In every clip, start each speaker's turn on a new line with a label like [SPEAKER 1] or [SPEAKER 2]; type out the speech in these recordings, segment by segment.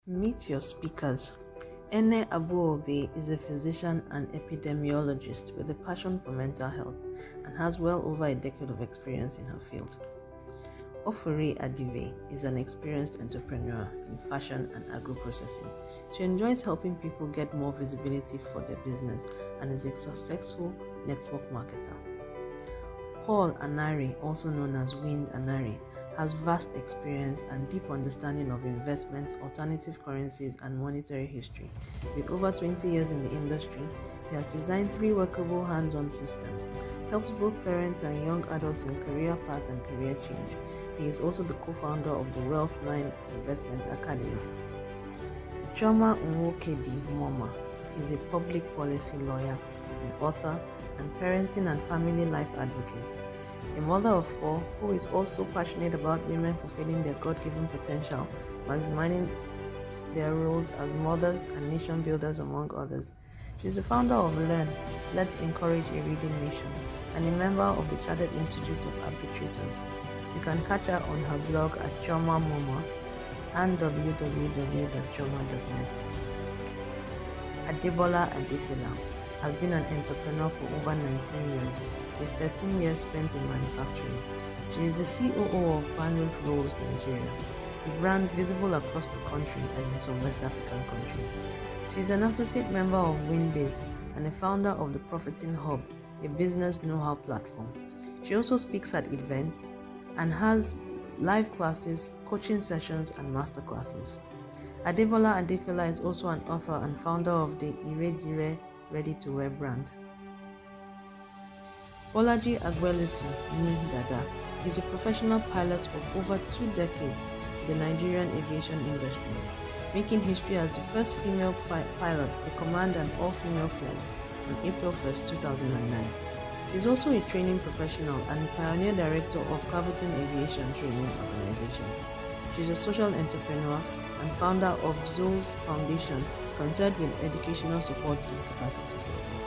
[SPEAKER 1] Meet your speakers. Ene Abuobe is a physician and epidemiologist with a passion for mental health and has well over a decade of experience in her field. Ofori Adive is an experienced entrepreneur in fashion and agro-processing. She enjoys helping people get more visibility for their business and is a successful network marketer. Paul Anari, also known as Wind Anari, has vast experience and deep understanding of investments, alternative currencies, and monetary history. With over 20 years in the industry, he has designed 3 workable hands-on systems, helped both parents and young adults in career path and career change. He is also the co-founder of the Wealth9 Investment Academy. Chioma Nwokedi Moma is a public policy lawyer, an author, and parenting and family life advocate. A mother of 4 who is also passionate about women fulfilling their God-given potential, maximizing their roles as mothers and nation builders among others. She is the founder of Learn, Let's Encourage a Reading Nation, and a member of the Chartered Institute of Arbitrators. You can catch her on her blog at Chioma Moma and www.chioma.net. Adebola Adefila has been an entrepreneur for over 19 years, with 13 years spent in manufacturing. She is the COO of Bandwidth Rolls Nigeria, a brand visible across the country and in some West African countries. She is an associate member of Winbase and a founder of the Profiting Hub, a business know-how platform. She also speaks at events and has live classes, coaching sessions, and masterclasses. Adebola Adefila is also an author and founder of the Iredire ready-to-wear brand. Bolaji Agbelusi Ni Dada is a professional pilot of over 2 decades in the Nigerian aviation industry, making history as the first female pilot to command an all-female flight on April 1, 2009. She is also a training professional and pioneer director of Caviton Aviation Training Organization. She is a social entrepreneur and founder of Zoe's Foundation, concerned with educational support and capacity building.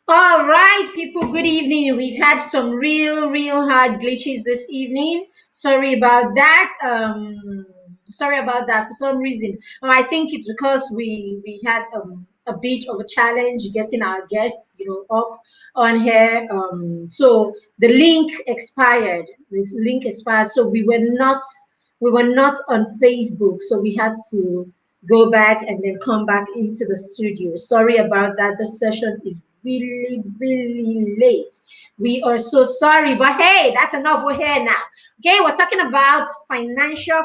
[SPEAKER 2] All right, people, good evening. We've had some real hard glitches this evening. Sorry about that. Sorry about that for some reason. I think it's because we had a bit of a challenge getting our guests, up on here. So the link expired. This link expired, so we were not on Facebook, so we had to go back and then come back into the studio. Sorry about that. The session is really late. We are so sorry, but hey, that's enough. We're here now. Okay, we're talking about financial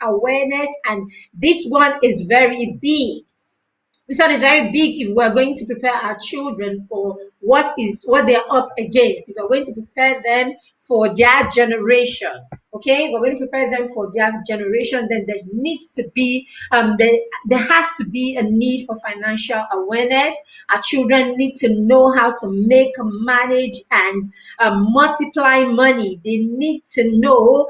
[SPEAKER 2] awareness, and this one is very big. This one is very big if we're going to prepare our children for what they're up against. If we're going to prepare them for their generation, okay, we're going to prepare them for their generation, then there needs to be there has to be a need for financial awareness. Our children need to know how to make, manage, and multiply money. They need to know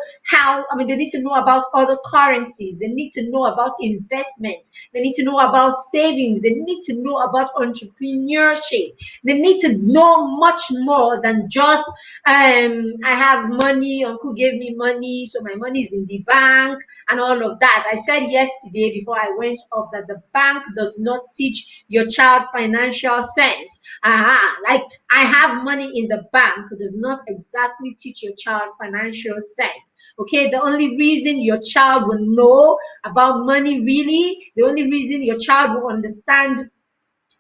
[SPEAKER 2] they need to know about other currencies. They need to know about investments. They need to know about savings. They need to know about entrepreneurship. They need to know much more than just I have money, uncle gave me money, so my money is in the bank and all of that. I said yesterday before I went up that the bank does not teach your child financial sense. Like I have money in the bank does not exactly teach your child financial sense. Okay, the only reason your child will know about money, really, the only reason your child will understand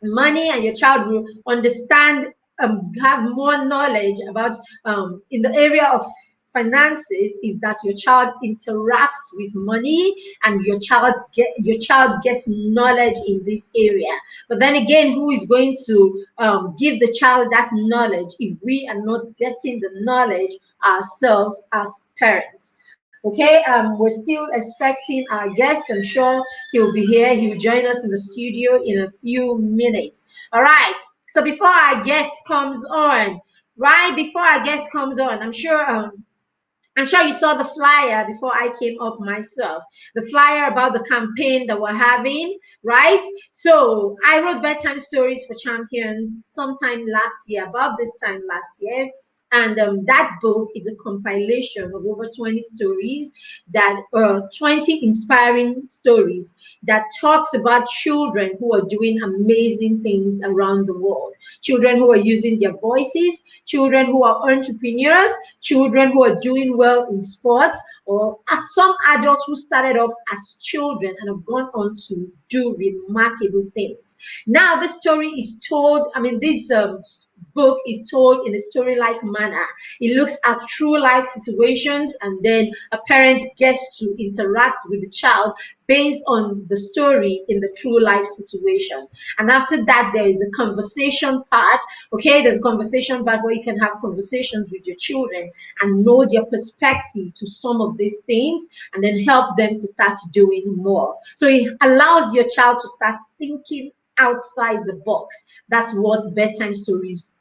[SPEAKER 2] money and your child will understand, have more knowledge about in the area of finances, is that your child interacts with money and your child gets knowledge in this area. But then again, who is going to give the child that knowledge if we are not getting the knowledge ourselves as parents? Okay, we're still expecting our guest. I'm sure he'll be here. He'll join us in the studio in a few minutes. All right. So before our guest comes on, I'm sure I'm sure you saw the flyer before I came up myself. The flyer about the campaign that we're having, right? So I wrote bedtime stories for champions sometime last year, about this time last year. And that book is a compilation of over 20 stories, that 20 inspiring stories that talks about children who are doing amazing things around the world. Children who are using their voices, children who are entrepreneurs, children who are doing well in sports, or as some adults who started off as children and have gone on to do remarkable things. Now, this story is told, this book is told in a story like manner. It looks at true life situations, and then a parent gets to interact with the child based on the story in the true life situation. And after that, there is a conversation part. Okay, there's a conversation part where you can have conversations with your children and know their perspective to some of these things, and then help them to start doing more. So it allows your child to start thinking outside the box. That's what bedtime stories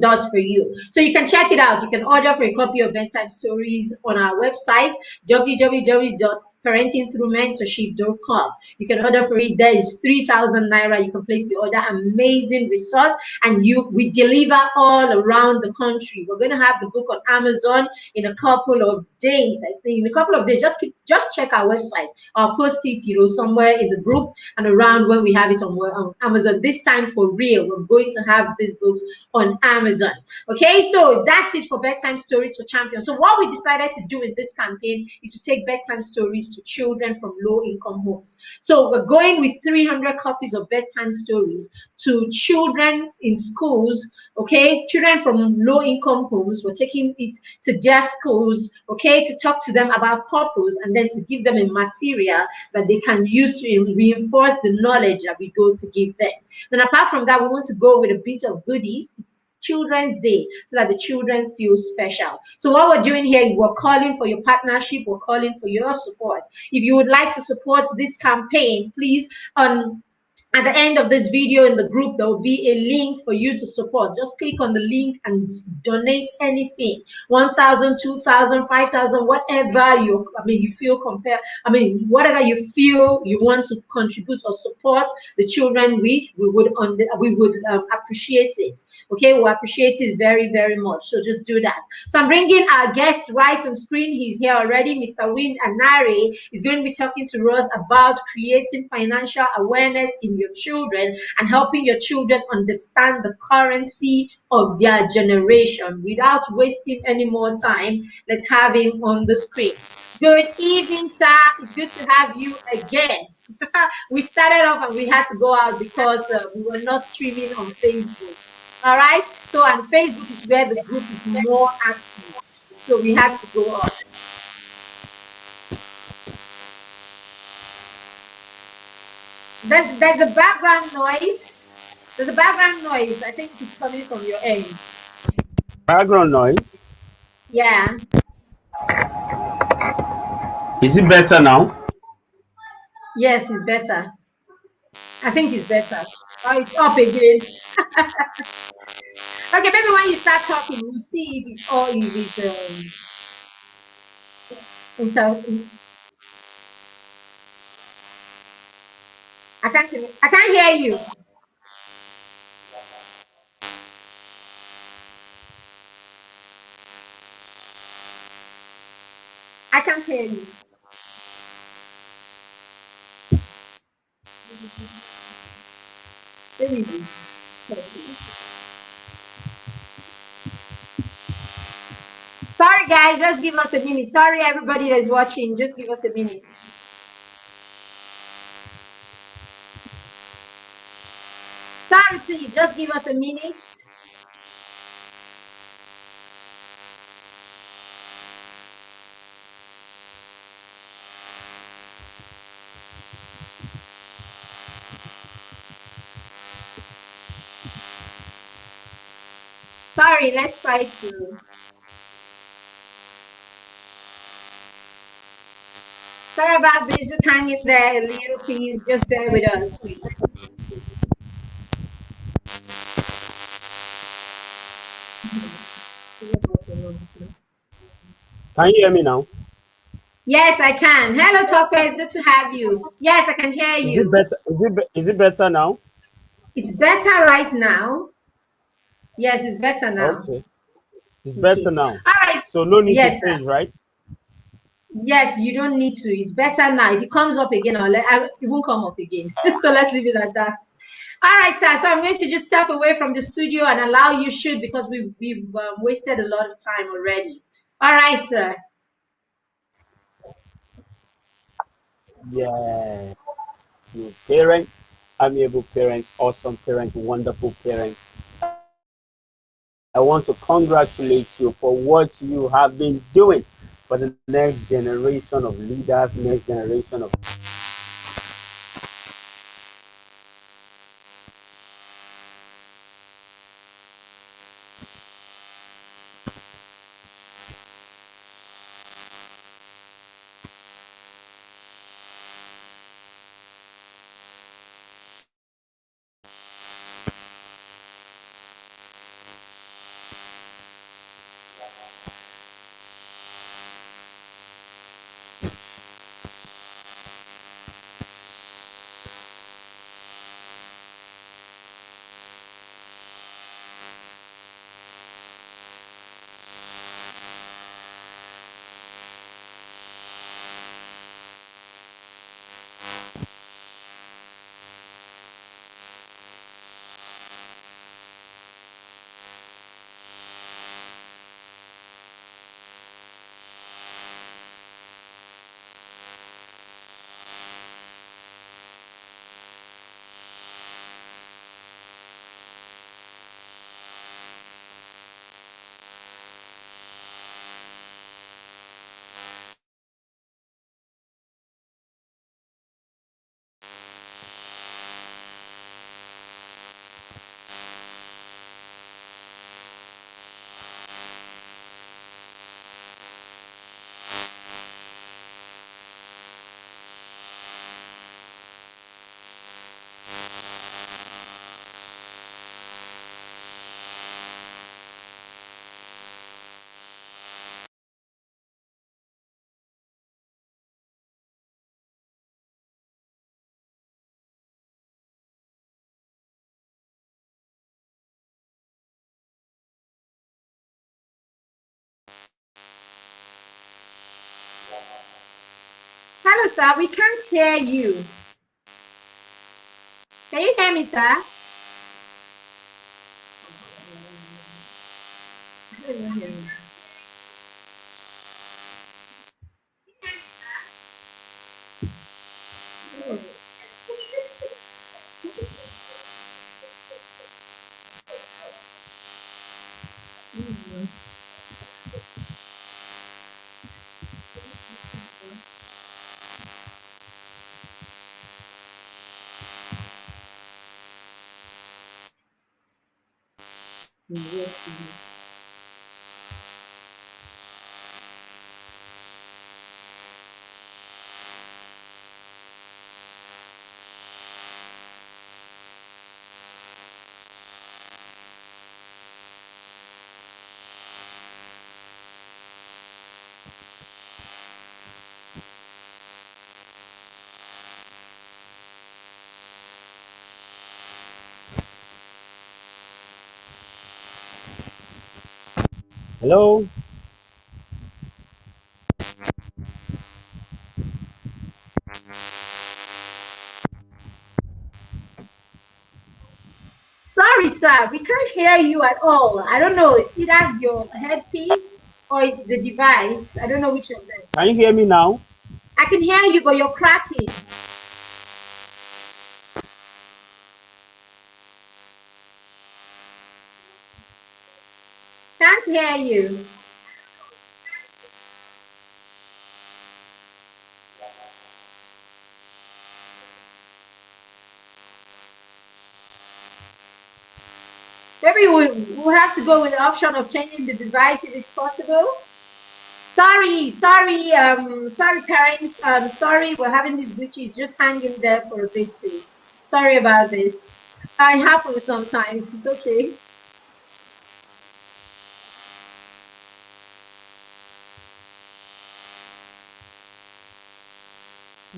[SPEAKER 2] does for you. So you can check it out. You can order for a copy of bedtime stories on our website, www.parentingthroughmentorship.com. You can order for it. There is 3,000 naira. You can place your order. Amazing resource, and we deliver all around the country. We're going to have the book on Amazon in a couple of days. I think in a couple of days. Just check our website. I'll post it, somewhere in the group and around when we have it on Amazon. This time for real, we're going to have these books on Amazon. Okay, so that's it for bedtime stories for champions. So what we decided to do in this campaign is to take bedtime stories to children from low-income homes. So we're going with 300 copies of bedtime stories to children in schools. Okay, children from low-income homes. We're taking it to their schools. Okay, to talk to them about purpose, and then to give them a material that they can use to reinforce the knowledge that we go to give them. Then apart from that, we want to go with a bit of goodies. It's Children's Day, so that the children feel special. So what we're doing here, we're calling for your partnership, we're calling for your support. If you would like to support this campaign, please, at the end of this video in the group, there will be a link for you to support. Just click on the link and donate anything. 1,000, 2,000, 5,000, whatever you feel whatever you feel you want to contribute or support the children with, we would appreciate it. Okay, we appreciate it very, very much. So just do that. So I'm bringing our guest right on screen. He's here already. Mr. Wind Anare is going to be talking to us about creating financial awareness in your children and helping your children understand the currency of their generation. Without wasting any more time, let's have him on the screen. Good evening, sir. It's good to have you again. We started off and we had to go out because we were not streaming on Facebook. All right. So on Facebook is where the group is more active. So we had to go up. There's a background noise. There's a background noise. I think it's coming from your end.
[SPEAKER 3] Background noise?
[SPEAKER 2] Yeah.
[SPEAKER 3] Is it better now?
[SPEAKER 2] Yes, it's better. I think it's better. Oh, it's up again. Okay, maybe when you start talking, we'll see if it's all I can't hear you. I can't hear you. Sorry, guys, just give us a minute. Sorry, everybody that's watching, just give us a minute. Sorry, please, just give us a minute. Sorry, let's try to. Sorry about this, just hang in there a little, please. Just bear with us, please.
[SPEAKER 3] Can you hear me now?
[SPEAKER 2] Yes, I can. Hello, Tokwe. It's good to have you. Yes, I can hear
[SPEAKER 3] Is it
[SPEAKER 2] you.
[SPEAKER 3] better? Is it better now?
[SPEAKER 2] It's better right now. Yes, it's better now.
[SPEAKER 3] Okay, it's better
[SPEAKER 2] Okay.
[SPEAKER 3] now.
[SPEAKER 2] All right.
[SPEAKER 3] So no need to
[SPEAKER 2] Yes, sir.
[SPEAKER 3] change, right?
[SPEAKER 2] Yes, you don't need to. It's better now. If it comes up again, it won't come up again. So let's leave it at that. All right, sir. So I'm going to just step away from the studio and allow you shoot because we've wasted a lot of time already. All right, sir.
[SPEAKER 3] Yeah, you parent, amiable parent, awesome parent, wonderful parent. I want to congratulate you for what you have been doing for the next generation of leaders, next generation of.
[SPEAKER 2] Hello, sir. We can't hear you. Can you hear me, sir? Yes.
[SPEAKER 3] Hello.
[SPEAKER 2] Sorry, sir. We can't hear you at all. I don't know. It's either your headpiece or it's the device. I don't know which of them.
[SPEAKER 3] Can you hear me now?
[SPEAKER 2] I can hear you, but you're cracking. Can't hear you. Maybe we'll have to go with the option of changing the device if it's possible. Sorry, parents. Sorry, we're having these glitches. Just hang in there for a bit, please. Sorry about this. It happens sometimes. It's okay.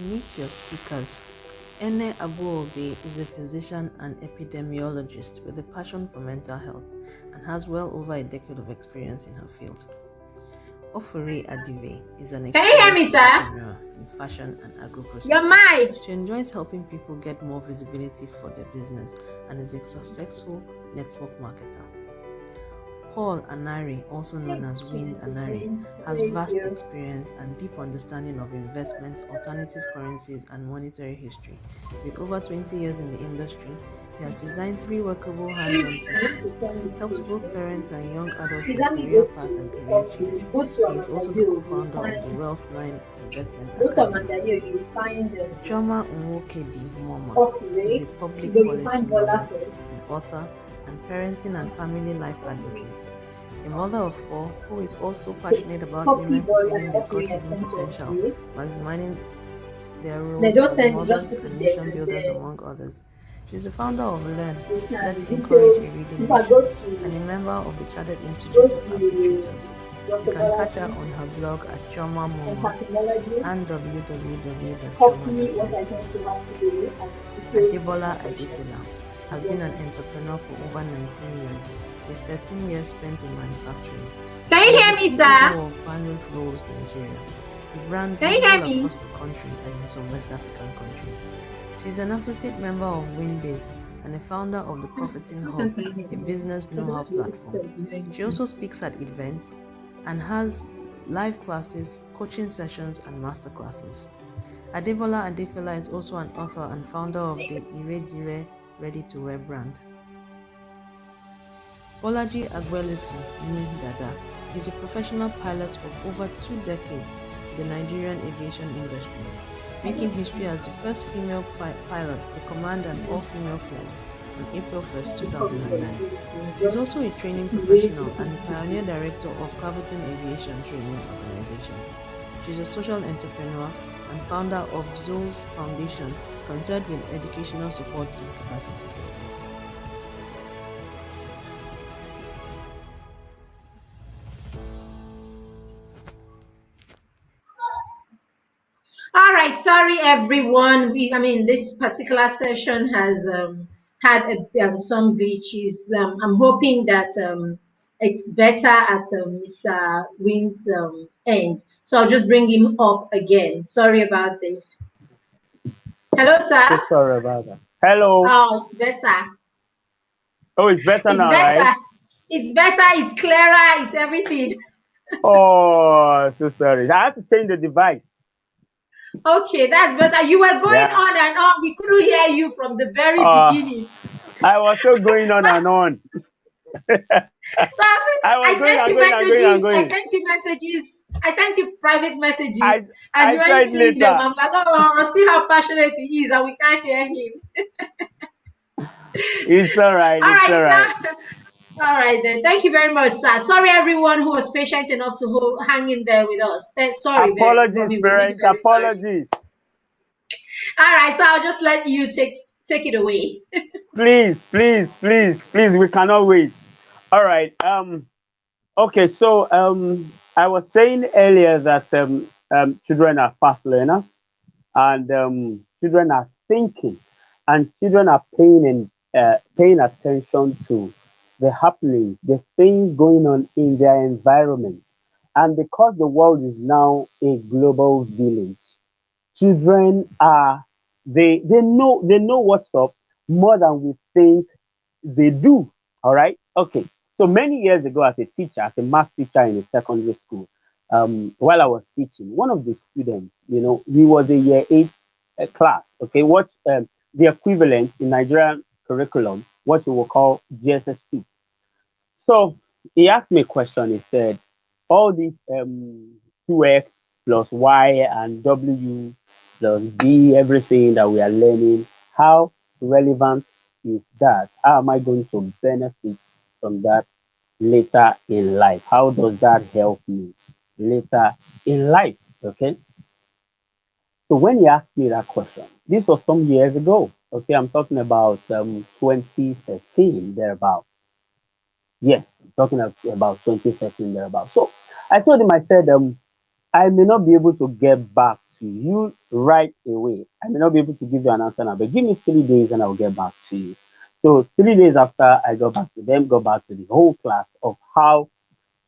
[SPEAKER 1] Meet your speakers. Ene Abuobe is a physician and epidemiologist with a passion for mental health and has well over a decade of experience in her field. Ofori Adive is an
[SPEAKER 2] Can you hear
[SPEAKER 1] experienced
[SPEAKER 2] me, sir?
[SPEAKER 1] entrepreneur in fashion and
[SPEAKER 2] Your
[SPEAKER 1] agro-processing.
[SPEAKER 2] mic.
[SPEAKER 1] She enjoys helping people get more visibility for their business and is a successful network marketer. Paul Anari, also known as Wind Anari, has vast experience and deep understanding of investments, alternative currencies, and monetary history. With over 20 years in the industry, he has designed 3 workable hands-on systems, helped both parents and young adults in career path and career change. He is also the co-founder of the Wealth9 Investment Academy. Chioma Nwokedi Moma is a public policy lawyer, an author, and parenting and family life advocate. A mother of 4 who is also passionate about women fulfilling their God-given potential, maximizing their roles as mothers and nation builders, among others. She's the founder of Learn, Let's Encourage a Reading Nation, and a member of the Chartered Institute of Arbitrators. You can catch her on her blog at Chioma Moma and www.chioma.net. Adebola Adefila has been an entrepreneur for over 19 years, with 13 years spent in manufacturing.
[SPEAKER 2] Can you hear me, sir?
[SPEAKER 1] CEO of Valiant Rolls Nigeria, the brand
[SPEAKER 2] Can you hear
[SPEAKER 1] visible
[SPEAKER 2] me?
[SPEAKER 1] across the country and in some West African countries. She's an associate member of Winbase and a founder of the Profiting Hub, a business know-how platform. She also speaks at events and has live classes, coaching sessions, and master classes. Adebola Adefila is also an author and founder of the Iredire ready-to-wear brand. Bolaji Agbelusi Ni Dada is a professional pilot of over 2 decades in the Nigerian aviation industry, making history as the first female pilot to command an all-female flight on April 1st, 2009. She's also a training professional and the pioneer director of Caviton Aviation Training Organization. She's a social entrepreneur and founder of Zoe's Foundation, concerned with educational support and capacity building.
[SPEAKER 2] All right, sorry everyone. This particular session has had some glitches. I'm hoping that it's better at Mr. Wynn's end. So I'll just bring him up again. Sorry about this. Hello, sir.
[SPEAKER 3] So sorry about that. Hello.
[SPEAKER 2] Oh, it's better.
[SPEAKER 3] Oh, it's better
[SPEAKER 2] It's
[SPEAKER 3] now, right?
[SPEAKER 2] better. It's better. It's clearer. It's everything.
[SPEAKER 3] Oh, so sorry. I had to change the device.
[SPEAKER 2] Okay, that's better. You were going
[SPEAKER 3] Yeah.
[SPEAKER 2] on and on. We couldn't hear you from the very
[SPEAKER 3] Uh,
[SPEAKER 2] beginning.
[SPEAKER 3] I was still going on and on.
[SPEAKER 2] So
[SPEAKER 3] I
[SPEAKER 2] I
[SPEAKER 3] was going
[SPEAKER 2] sent
[SPEAKER 3] and
[SPEAKER 2] you
[SPEAKER 3] going and going and
[SPEAKER 2] messages. I
[SPEAKER 3] going.
[SPEAKER 2] sent you messages. I sent you private
[SPEAKER 3] I
[SPEAKER 2] messages, and you
[SPEAKER 3] I saw
[SPEAKER 2] weren't
[SPEAKER 3] it
[SPEAKER 2] seeing them.
[SPEAKER 3] later.
[SPEAKER 2] I'm like, oh, see how passionate he is, and we can't hear him.
[SPEAKER 3] It's all right.
[SPEAKER 2] All
[SPEAKER 3] It's
[SPEAKER 2] right,
[SPEAKER 3] all right.
[SPEAKER 2] sir. All right then. Thank you very much, sir. Sorry, everyone who was patient enough to hang in there with us. Sorry, very.
[SPEAKER 3] Apologies,
[SPEAKER 2] We're really
[SPEAKER 3] parents.
[SPEAKER 2] very sorry.
[SPEAKER 3] Apologies.
[SPEAKER 2] All right, so I'll just let you take it away.
[SPEAKER 3] Please, please, please, please. We cannot wait. All right. Okay. So I was saying earlier that children are fast learners, and children are thinking, and children are paying attention to the happenings, the things going on in their environment, and because the world is now a global village, children are they know what's up more than we think they do. All right. Okay. So many years ago, as a teacher, as a math teacher in a secondary school, while I was teaching, one of the students, he was a year 8 class. Okay. What the equivalent in Nigerian curriculum, what we will call GSS2. So he asked me a question. He said, all these 2x plus y and w plus b, everything that we are learning, how relevant is that? How am I going to benefit from that later in life? How does that help me later in life? Okay. So when he asked me that question, this was some years ago. Okay, I'm talking about 2013 thereabout. Yes, I'm talking about 2013 thereabout. So I told him, I said, I may not be able to get back to you right away. I may not be able to give you an answer now, but give me 3 days and I'll get back to you. So 3 days after I got back to them, got back to the whole class of how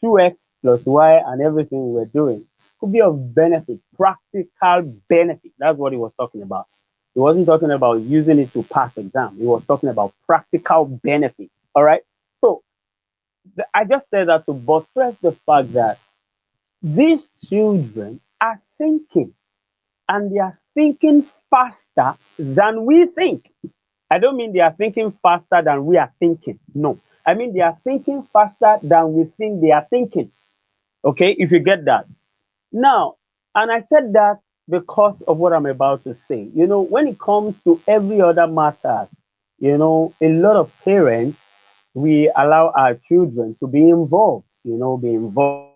[SPEAKER 3] 2x plus y and everything we were doing could be of benefit, practical benefit. That's what he was talking about. He wasn't talking about using it to pass exam. He was talking about practical benefit. All right. So I just said that to buttress the fact that these children are thinking, and they are thinking faster than we think. I don't mean they are thinking faster than we are thinking. No. I mean they are thinking faster than we think they are thinking. Okay, if you get that. Now, and I said that because of what I'm about to say. When it comes to every other matters, a lot of parents, we allow our children to be involved, be involved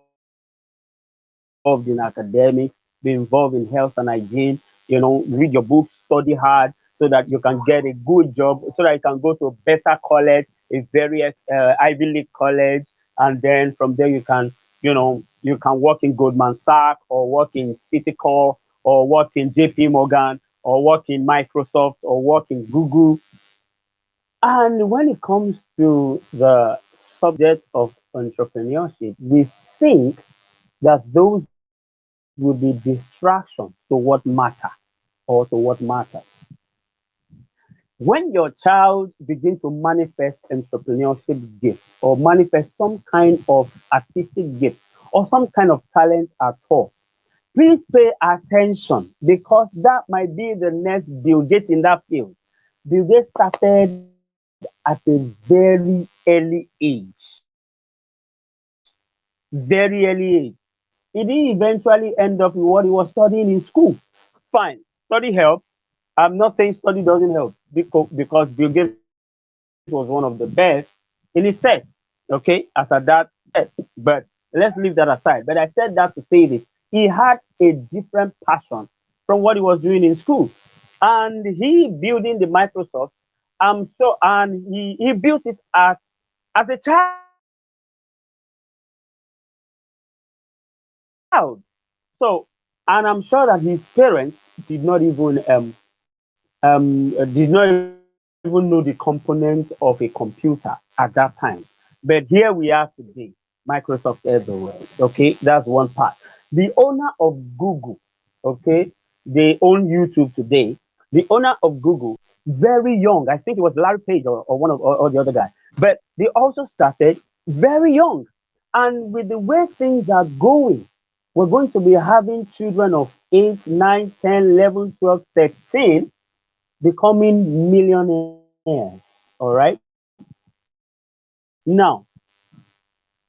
[SPEAKER 3] in academics, be involved in health and hygiene, read your books, study hard so that you can get a good job, so that you can go to a better college, a very Ivy League college, and then from there you can work in Goldman Sachs or work in Citicorp or work in JP Morgan or work in Microsoft or work in Google. And when it comes to the subject of entrepreneurship, we think that those would be distractions to what matter or to what matters. When your child begins to manifest entrepreneurship gifts or manifest some kind of artistic gift or some kind of talent at all, please pay attention because that might be the next Bill Gates in that field. Bill Gates started at a very early age. Very early age. He didn't eventually end up with what he was studying in school. Fine, study helps. I'm not saying study doesn't help because Bill Gates was one of the best in his set, okay, as at that set. But let's leave that aside. But I said that to say this. He had a different passion from what he was doing in school. And he building the Microsoft, and he built it as a child. So, and I'm sure that his parents did not even did not even know the component of a computer at that time. But here we are today. Microsoft everywhere. Okay, that's one part. The owner of Google, okay, they own YouTube today. The owner of Google, very young. I think it was Larry Page or one of or the other guy. But they also started very young. And with the way things are going, we're going to be having children of 8, 9, 10, 11, 12, 13 becoming millionaires. All right. Now,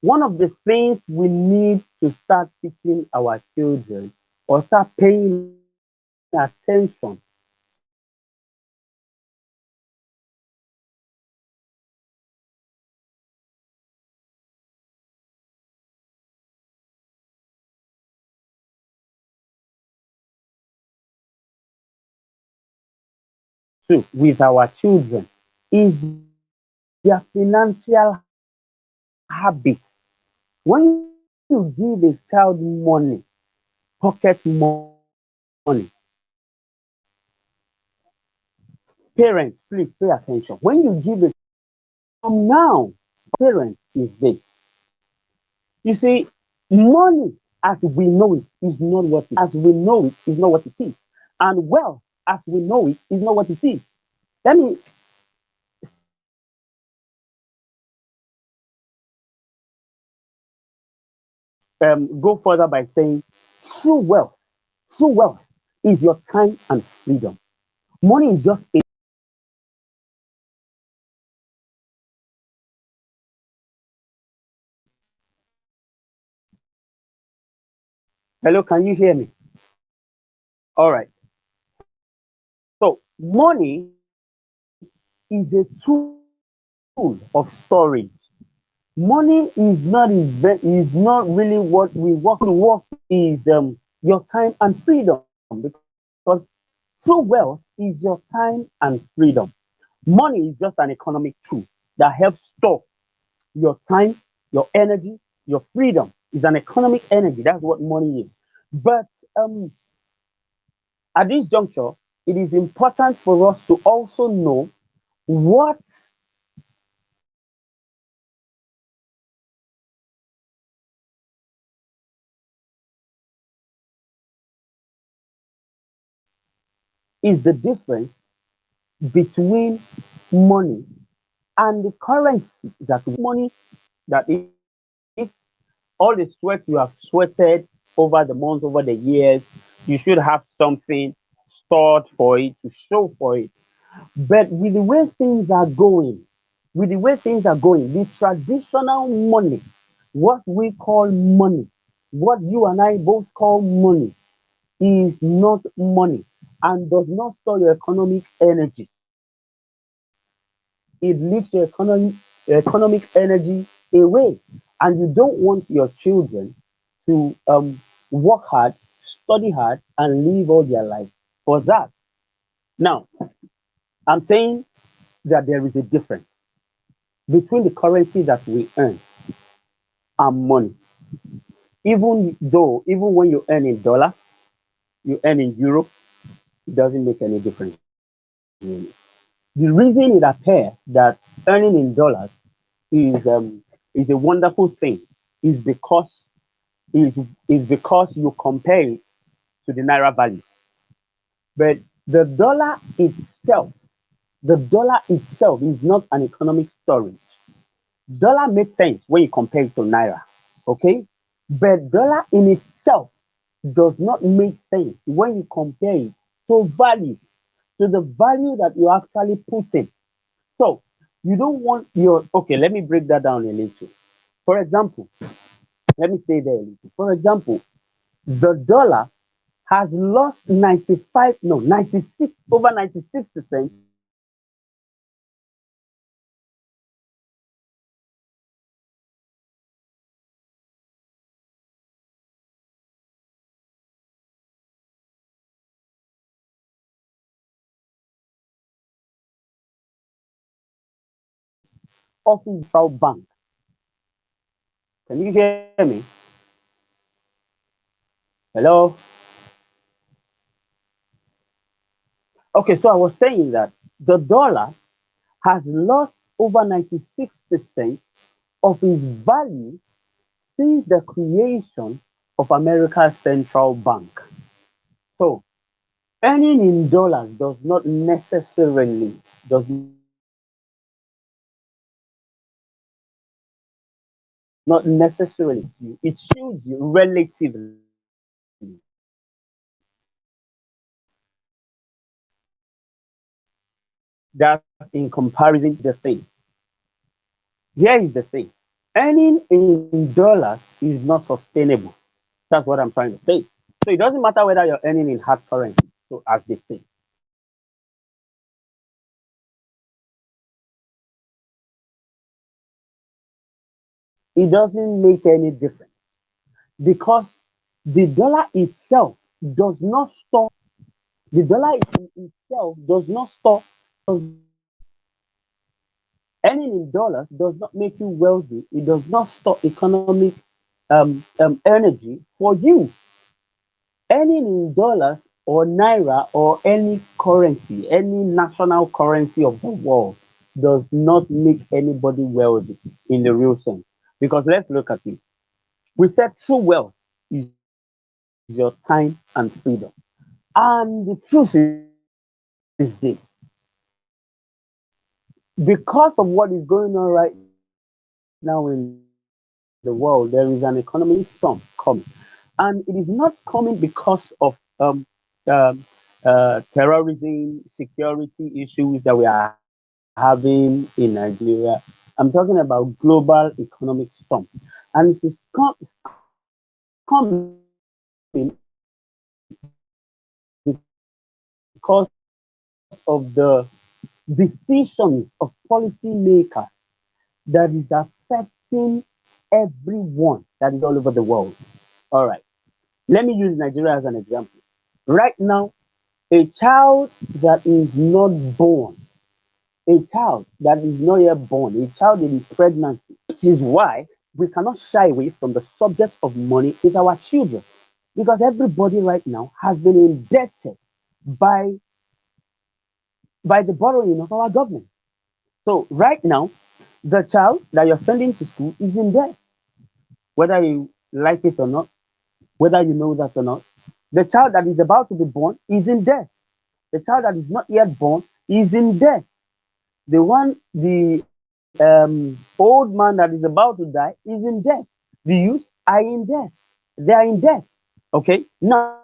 [SPEAKER 3] one of the things we need to start teaching our children or start paying attention to is entrepreneurship. So with our children is their financial habits. When you give a child money, pocket money, parents, please pay attention. When you give a from now, parents is this. You see, money as we know it is not what it is. As we know it is not what it is. And wealth as we know it is not what it is. Let me go further by saying true wealth, true wealth is your time and freedom. Money is just a hello, can you hear me? All right. So money is a tool of storage. Money is not really what we work. Work is your time and freedom because true wealth is your time and freedom. Money is just an economic tool that helps store your time, your energy, your freedom. Is an economic energy. That's what money is. But At this juncture, it is important for us to also know what is the difference between money and the currency that money that is all the sweat you have sweated over the months, over the years, you should have something stored for it to show for it. But with the way things are going, the traditional money, what we call money, what you and I both call money, is not money and does not store your economic energy. It leaves your economic energy away. And you don't want your children to work hard, study hard, and live all their life for that. Now, I'm saying that there is a difference between the currency that we earn and money. Even when you earn in dollars, you earn in euro, it doesn't make any difference really. The reason it appears that earning in dollars is is a wonderful thing is is, is because you compare it to the naira value. But the dollar itself, the dollar itself is not an economic storage. Dollar makes sense when you compare it to naira, okay? But dollar in itself does not make sense when you compare it to value, to the value that you actually put in. So you don't want your okay, let me break that down a little. For example, let me stay there a little. For example, the dollar has lost 95, no, 96, over 96% of its central bank. Can you hear me? Hello? Okay, so I was saying that the dollar has lost over 96% of its value since the creation of America's central bank. So earning in dollars does not necessarily it shows you relatively that in comparison the thing. Here is the thing. Earning in dollars is not sustainable. That's what I'm trying to say. So it doesn't matter whether you're earning in hard currency, so as they say. It doesn't make any difference because the dollar itself does not store the dollar itself does not store earning in dollars does not make you wealthy. It does not store economic energy for you. Earning in dollars or naira or any currency, any national currency of the world, does not make anybody wealthy in the real sense. Because let's look at it. We said true wealth is your time and freedom. And the truth is this because of what is going on right now in the world, there is an economic storm coming. And it is not coming because of terrorism, security issues that we are having in Nigeria. I'm talking about global economic storm. And it's coming because of the decisions of policymakers that is affecting everyone that is all over the world. All right. Let me use Nigeria as an example. Right now, a child that is not born, a child that is not yet born, a child in pregnancy, which is why we cannot shy away from the subject of money with our children. Because everybody right now has been indebted. by the borrowing of our government. So right now, the child that you're sending to school is in debt, whether you like it or not, whether you know that or not. The child that is about to be born is in debt. The child that is not yet born is in debt. The old man that is about to die is in debt. The youth are in debt. They are in debt. Okay. Now,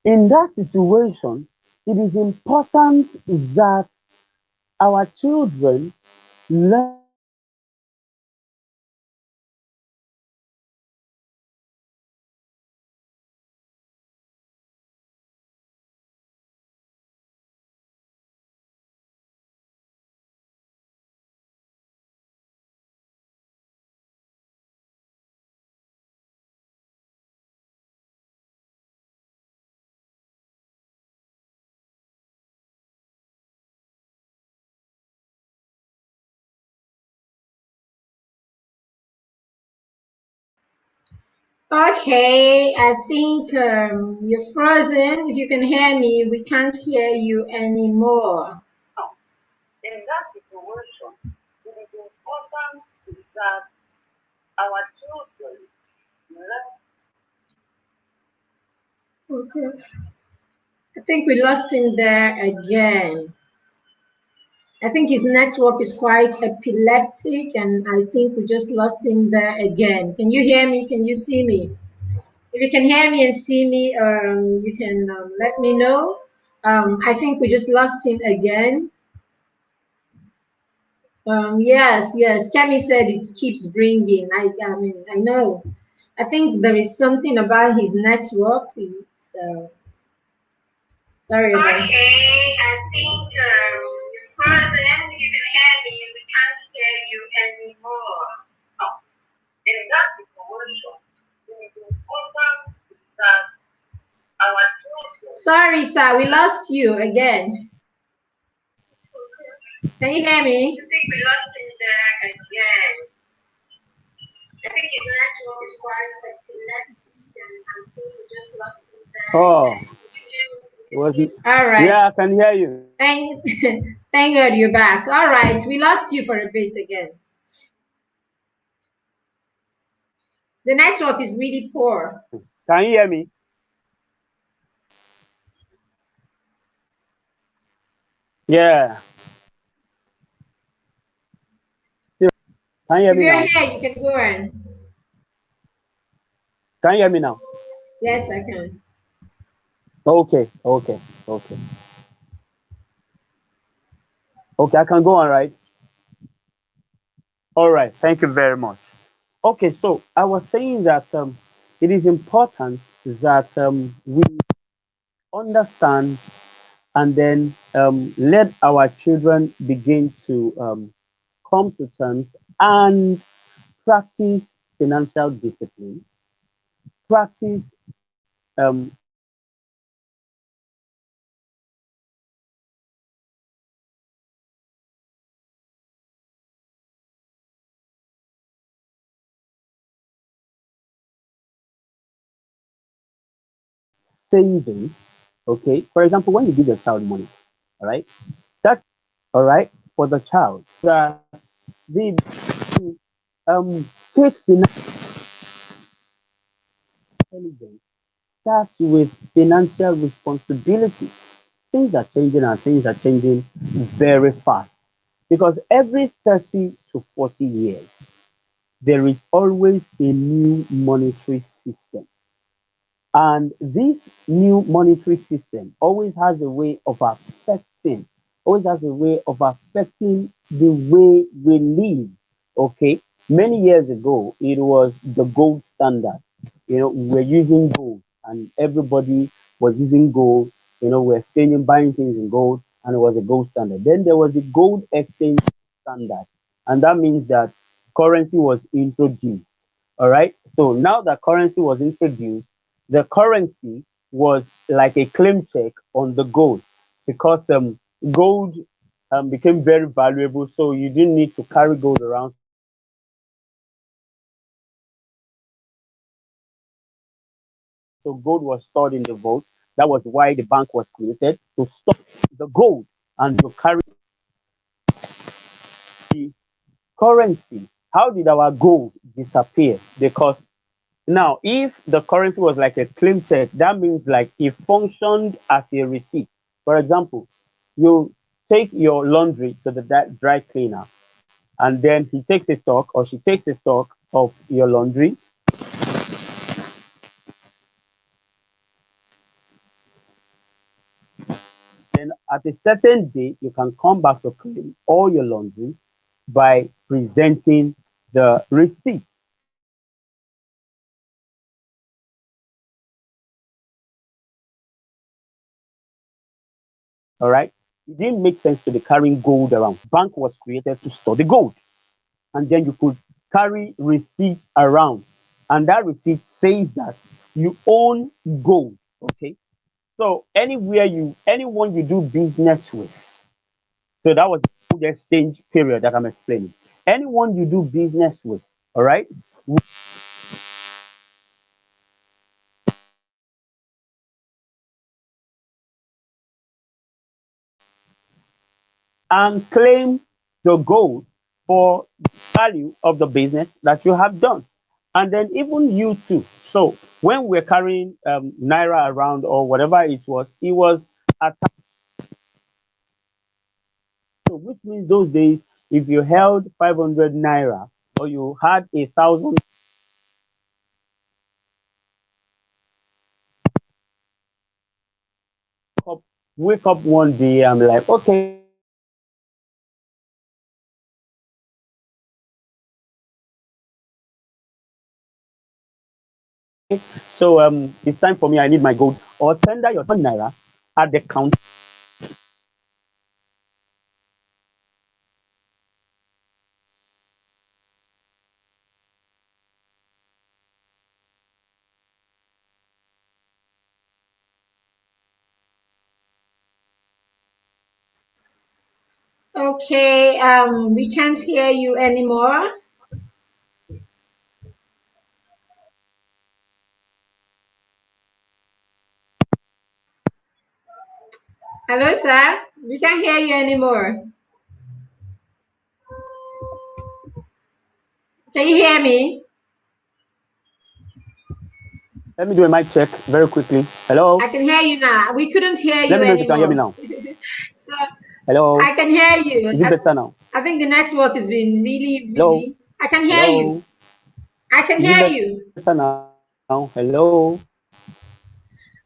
[SPEAKER 3] in that situation, it is important that our children learn
[SPEAKER 2] Okay, I think you're frozen. If you can hear me, we can't hear you anymore.
[SPEAKER 3] in that situation, it is important that our children learn.
[SPEAKER 2] Okay. I think we lost him there again. I think his network is quite epileptic, and I think we just lost him there again. Can you hear me? Can you see me? If you can hear me and see me, you can let me know. I think we just lost him again. Yes. Kemi said it keeps bringing. I mean, I know. I think there is something about his network. Sorry about that. Okay, I think you're frozen. You can hear me. We can't hear you anymore. Oh, in that situation, it is important that our children. Sorry, sir. We lost you again. Can you hear me? I think we lost him there again. I think his network is quite epileptic, and I think we just lost him there
[SPEAKER 3] Oh,
[SPEAKER 2] again.
[SPEAKER 3] was it?
[SPEAKER 2] All right.
[SPEAKER 3] Yeah, I can hear you.
[SPEAKER 2] Thank, thank God you're back. All right, we lost you for a bit again. The network is really poor.
[SPEAKER 3] Can you hear me? Yeah. Can you hear
[SPEAKER 2] If
[SPEAKER 3] me
[SPEAKER 2] you're
[SPEAKER 3] now?
[SPEAKER 2] here, you can go on.
[SPEAKER 3] Can you hear me now?
[SPEAKER 2] Yes, I can.
[SPEAKER 3] Okay. Okay, I can go on, right? All right. Thank you very much. Okay, so I was saying that it is important that we understand and then let our children begin to come to terms and practice financial discipline, practice savings. Okay, for example, when you give your child money, all right, that all right for the child that they take financial intelligence starts with financial responsibility. Things are changing and things are changing very fast because every 30 to 40 years there is always a new monetary system. And this new monetary system always has a way of affecting the way we live. Okay. Many years ago, it was the gold standard. We were using gold and everybody was using gold. We're exchanging, buying things in gold, and it was a gold standard. Then there was the gold exchange standard. And that means that currency was introduced. All right. So now that currency was introduced, the currency was like a claim check on the gold because gold became very valuable, so you didn't need to carry gold around. So gold was stored in the vault. That was why the bank was created to store the gold. And your currency, how did our gold disappear? Because now, if the currency was like a claim check, that means like it functioned as a receipt. For example, you take your laundry to the dry cleaner, and then he takes a stock or she takes a stock of your laundry, then at a certain day you can come back to claim all your laundry by presenting the receipts. All right. It didn't make sense to be carrying gold around. Bank was created to store the gold. And then you could carry receipts around. And that receipt says that you own gold. Okay. So anyone you do business with, so that was the gold exchange period that I'm explaining. Anyone you do business with, all right, and claim the gold for the value of the business that you have done. And then even you too. So when we're carrying naira around or whatever it was at so which means those days if you held 500 naira or you had 1,000 up, wake up one day, I'm like, okay, so it's time for me. I need my gold, or tender your 20 naira at the counter.
[SPEAKER 2] Okay, we can't hear you anymore. Hello, sir. We can't hear you anymore. Can you hear me?
[SPEAKER 3] Let me do a mic check very quickly. Hello.
[SPEAKER 2] I can hear you now. We couldn't hear
[SPEAKER 3] Let
[SPEAKER 2] you
[SPEAKER 3] me know if you can hear me
[SPEAKER 2] anymore.
[SPEAKER 3] now.
[SPEAKER 2] So
[SPEAKER 3] Hello.
[SPEAKER 2] I can hear you.
[SPEAKER 3] Is it better now?
[SPEAKER 2] I think the network has been really,
[SPEAKER 3] Hello.
[SPEAKER 2] really. I can hear you.
[SPEAKER 3] Hello.
[SPEAKER 2] I can
[SPEAKER 3] Is it
[SPEAKER 2] hear
[SPEAKER 3] better
[SPEAKER 2] you.
[SPEAKER 3] now? Hello.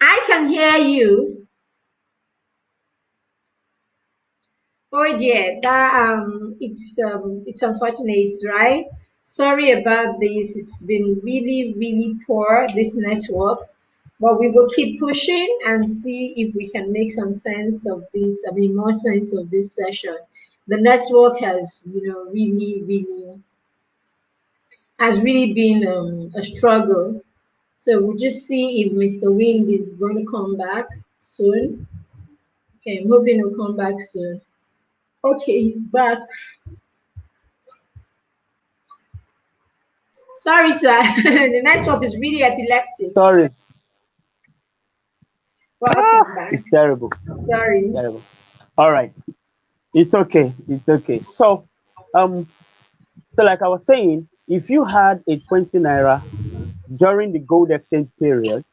[SPEAKER 2] I can hear you. Oh dear, that it's unfortunate, right? Sorry about this. It's been really, really poor, this network. But we will keep pushing and see if we can make some sense of this, I mean more sense of this session. The network has, really, really has really been a struggle. So we'll just see if Mr. Wing is going to come back soon. Okay, I'm hoping he'll come back soon. Okay, he's back. Sorry, sir. The network is really epileptic.
[SPEAKER 3] Sorry.
[SPEAKER 2] Welcome back.
[SPEAKER 3] It's terrible.
[SPEAKER 2] Sorry.
[SPEAKER 3] Terrible. All right. It's okay. It's okay. Um, so like I was saying, if you had a 20 naira during the gold exchange period,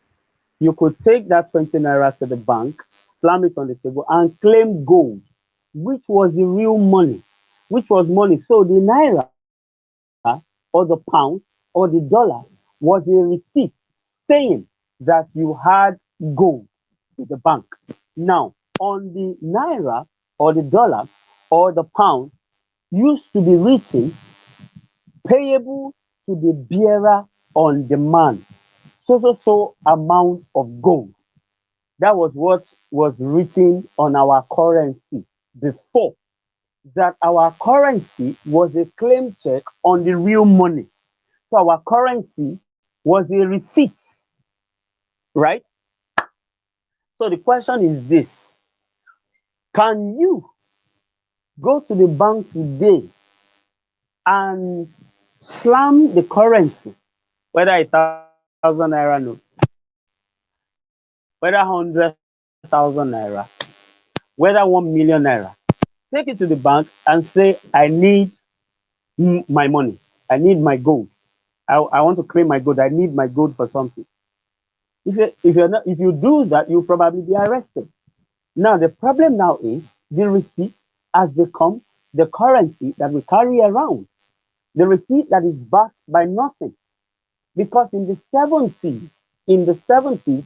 [SPEAKER 3] you could take that 20 naira to the bank, slam it on the table, and claim gold, which was the real money, which was money. So the naira or the pound or the dollar was a receipt saying that you had gold with the bank. Now, on the naira or the dollar or the pound used to be written payable to the bearer on demand, so amount of gold. That was what was written on our currency before. That our currency was a claim check on the real money. So our currency was a receipt, right? So the question is this: can you go to the bank today and slam the currency, whether 1,000 naira note, whether 100,000 naira, whether 1 million naira, take it to the bank and say, I need my money, I need my gold, I want to claim my gold, I need my gold for something. If you do that, you'll probably be arrested. Now the problem now is the receipt has become the currency that we carry around. The receipt that is backed by nothing. Because in the 70s,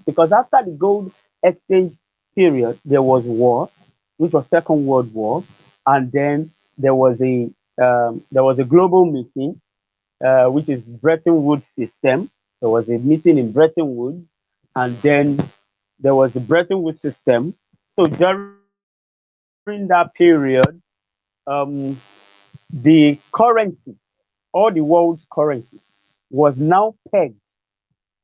[SPEAKER 3] because after the gold exchange period, there was war, which was Second World War, and then there was a global meeting, which is Bretton Woods system. There was a meeting in Bretton Woods, and then there was a Bretton Woods system. So during that period, um, the currency, all the world's currency, was now pegged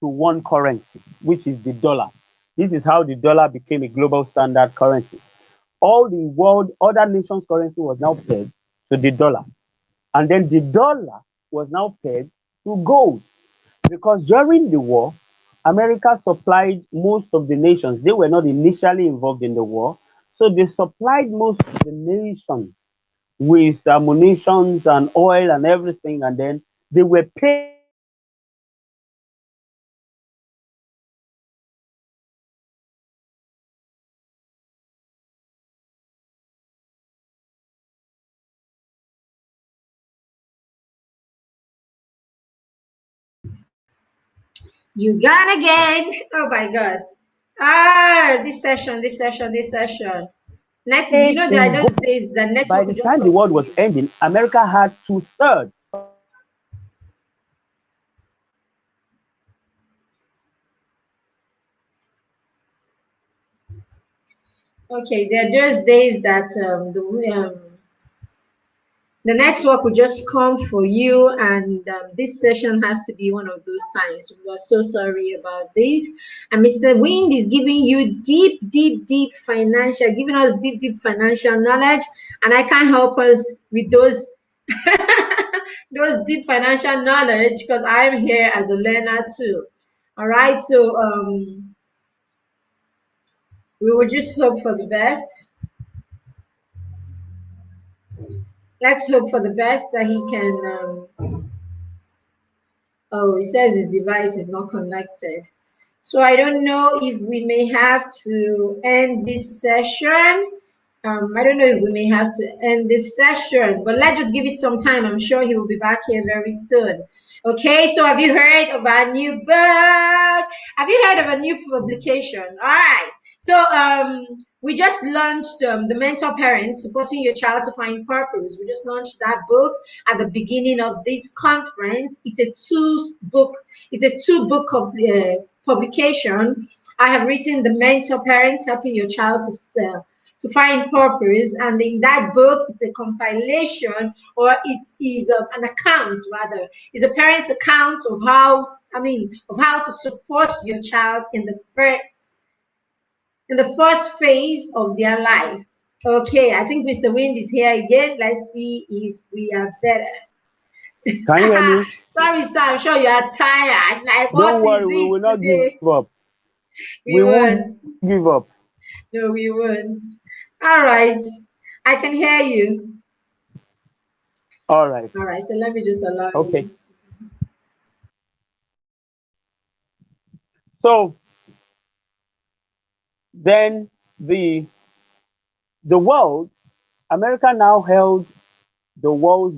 [SPEAKER 3] to one currency, which is the dollar. This is how the dollar became a global standard currency. All the world, other nations' currency was now pegged to the dollar. And then the dollar was now pegged to gold. Because during the war, America supplied most of the nations. They were not initially involved in the war. So they supplied most of the nations with ammunition and oil and everything. And then they were paid in dollars. So the dollar became the global standard currency. And then the dollar became
[SPEAKER 2] You gone again. Oh my God. Ah, this session. Next, you know, there are
[SPEAKER 3] in
[SPEAKER 2] those
[SPEAKER 3] gold.
[SPEAKER 2] days the
[SPEAKER 3] By
[SPEAKER 2] network
[SPEAKER 3] the
[SPEAKER 2] will just
[SPEAKER 3] time the
[SPEAKER 2] come
[SPEAKER 3] war
[SPEAKER 2] for
[SPEAKER 3] was
[SPEAKER 2] you.
[SPEAKER 3] ending, America had two-thirds of the world's currency.
[SPEAKER 2] Okay, there are those days that the network will just come for you, and this session has to be one of those times. We are so sorry about this. And Mr. Wind is giving you deep financial, giving us deep financial knowledge, and I can't help us with those those deep financial knowledge because I'm here as a learner too. All right, so we will just hope for the best. Let's hope for the best that he can. Oh, it says his device is not connected. So I don't know if we may have to end this session. I don't know if we may have to end this session, but let's just give it some time. I'm sure he will be back here very soon. Okay, so have you heard of our new book? Have you heard of a new publication? All right. So we just launched the Mentor Parents Supporting Your Child to Find Purpose. We just launched that book at the beginning of this conference. It's a publication. I have written the Mentor Parents Helping Your Child to Sell to find purpose, and in that book it's a compilation, or it is an account rather, it's a parent's account of how to support your child in the first phase of their life. Okay, I think Mr. Wind is here again. Let's see if we are better.
[SPEAKER 3] Can you hear me?
[SPEAKER 2] Sorry, sir, I'm sure you are tired. Like, what
[SPEAKER 3] Don't
[SPEAKER 2] is
[SPEAKER 3] worry, we
[SPEAKER 2] it
[SPEAKER 3] will not give
[SPEAKER 2] today?
[SPEAKER 3] up. We
[SPEAKER 2] We
[SPEAKER 3] won't
[SPEAKER 2] won't.
[SPEAKER 3] give up.
[SPEAKER 2] No, we won't. All right. I can hear you.
[SPEAKER 3] All right.
[SPEAKER 2] All right, so let me just allow
[SPEAKER 3] Okay.
[SPEAKER 2] you.
[SPEAKER 3] So then the world, America now held the world's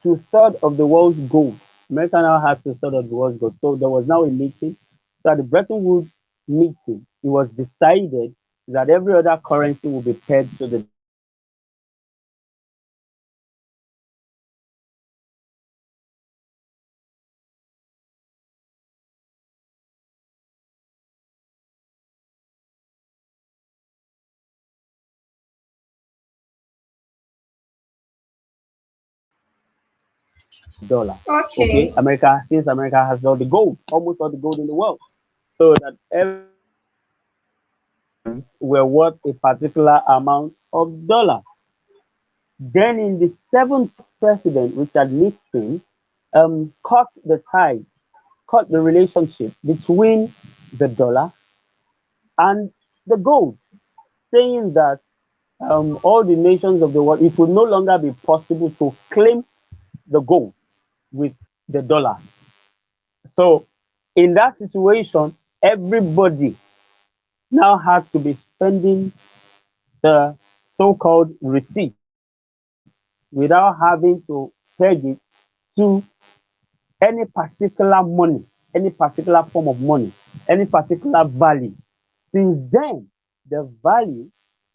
[SPEAKER 3] two-thirds of the world's gold. America now has two-thirds of the world's gold. So there was now a meeting. So at the Bretton Woods meeting, it was decided that every other currency will be pegged to the dollar. So the dollar became the global standard currency. Dollar. Okay,
[SPEAKER 2] Okay.
[SPEAKER 3] America, since America has all the gold, almost all the gold in the world, so that every other currency will be pegged to the dollar. coins were worth a particular amount of dollar. Then in the seventh president, Richard Nixon, cut the ties, cut the relationship between the dollar and the gold, saying that all the nations of the world, it would no longer be possible to claim the gold with the dollar. So in that situation, everybody now had to be spending the so-called receipt without having to peg it to any particular money, any particular form of money, any particular value. Since then, the value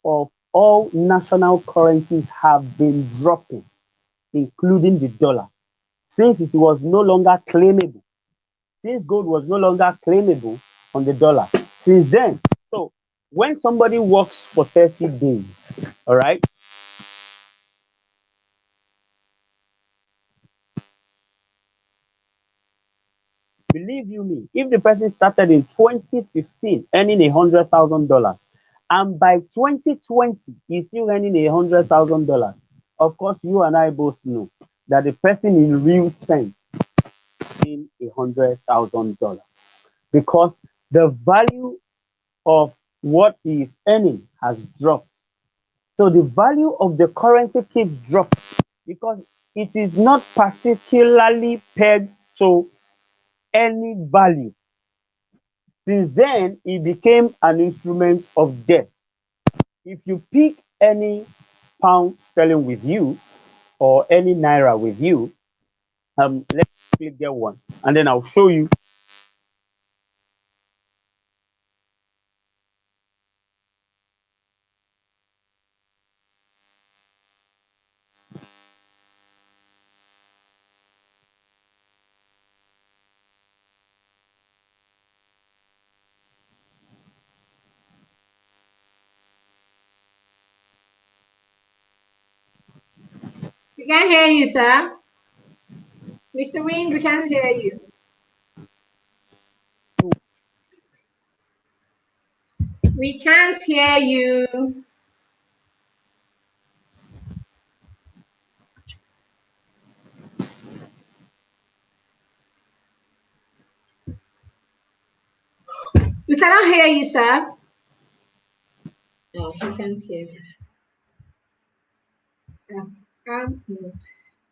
[SPEAKER 3] of all national currencies have been dropping, including the dollar, since it was no longer claimable, since gold was no longer claimable on the dollar. Since then, so when somebody works for 30 days, all right, believe you me, if the person started in 2015 earning $100,000 and by 2020 he's still earning $100,000, of course, you and I both know that the person in real sense in $100,000 because the value of what he is earning has dropped. So the value of the currency keeps dropping because it is not particularly pegged to any value. Since then, it became an instrument of debt. If you pick any pound sterling with you or any naira with you, let's quickly get one, and then I'll show you.
[SPEAKER 2] We can't hear you, sir. Mr. Wing, we can't hear you. We can't hear you. We cannot hear you, sir. No, he can't hear me. Hmm.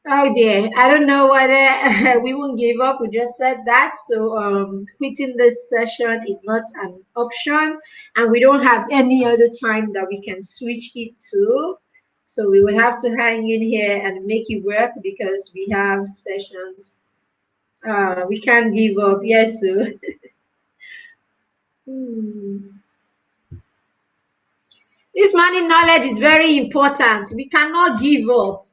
[SPEAKER 2] Oh dear, I don't know whether we won't give up. We just said that. So quitting this session is not an option, and we don't have any other time that we can switch it to. So we will have to hang in here and make it work because we have sessions. We can't give up. Yes, so. Hmm. This money knowledge is very important. We cannot give up.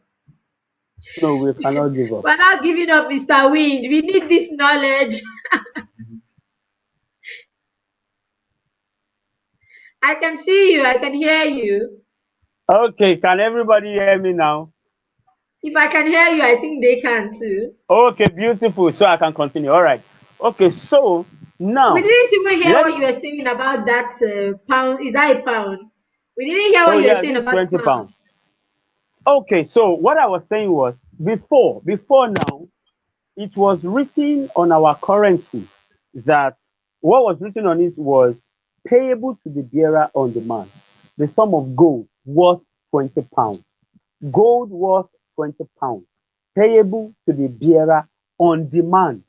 [SPEAKER 3] No, we cannot give up.
[SPEAKER 2] We're not giving up, Mr. Wind. We need this knowledge. I can see you. I can hear you.
[SPEAKER 3] Okay, can everybody hear me now?
[SPEAKER 2] If I can hear you, I think they can too.
[SPEAKER 3] Okay, beautiful. So I can continue. All right. Okay, so
[SPEAKER 2] We
[SPEAKER 3] now
[SPEAKER 2] didn't even hear
[SPEAKER 3] let
[SPEAKER 2] what
[SPEAKER 3] me.
[SPEAKER 2] you were saying about that pound. Is that a pound? We didn't hear what
[SPEAKER 3] Oh
[SPEAKER 2] you were
[SPEAKER 3] yeah,
[SPEAKER 2] saying
[SPEAKER 3] this is
[SPEAKER 2] about
[SPEAKER 3] 20 pounds.
[SPEAKER 2] pounds.
[SPEAKER 3] Okay, so what I was saying was before now, it was written on our currency that what was written on it was payable to the bearer on demand. The sum of gold worth 20 pounds. Gold worth 20 pounds. Payable to the bearer on demand.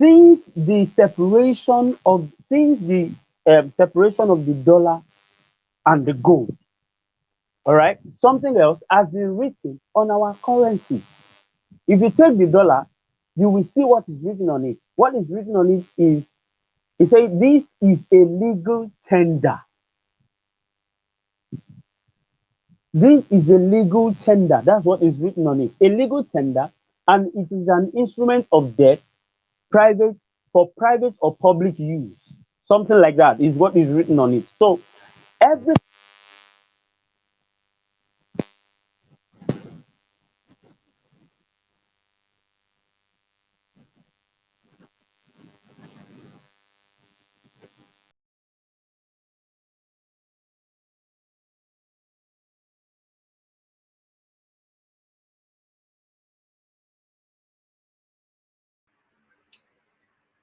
[SPEAKER 3] Since the separation of the dollar and the gold, all right, something else has been written on our currency. If you take the dollar, you will see what is written on it. What is written on it is, it says this is a legal tender. This is a legal tender. That's what is written on it. A legal tender, and it is an instrument of debt, private for private or public use. Something like that is what is written on it. So every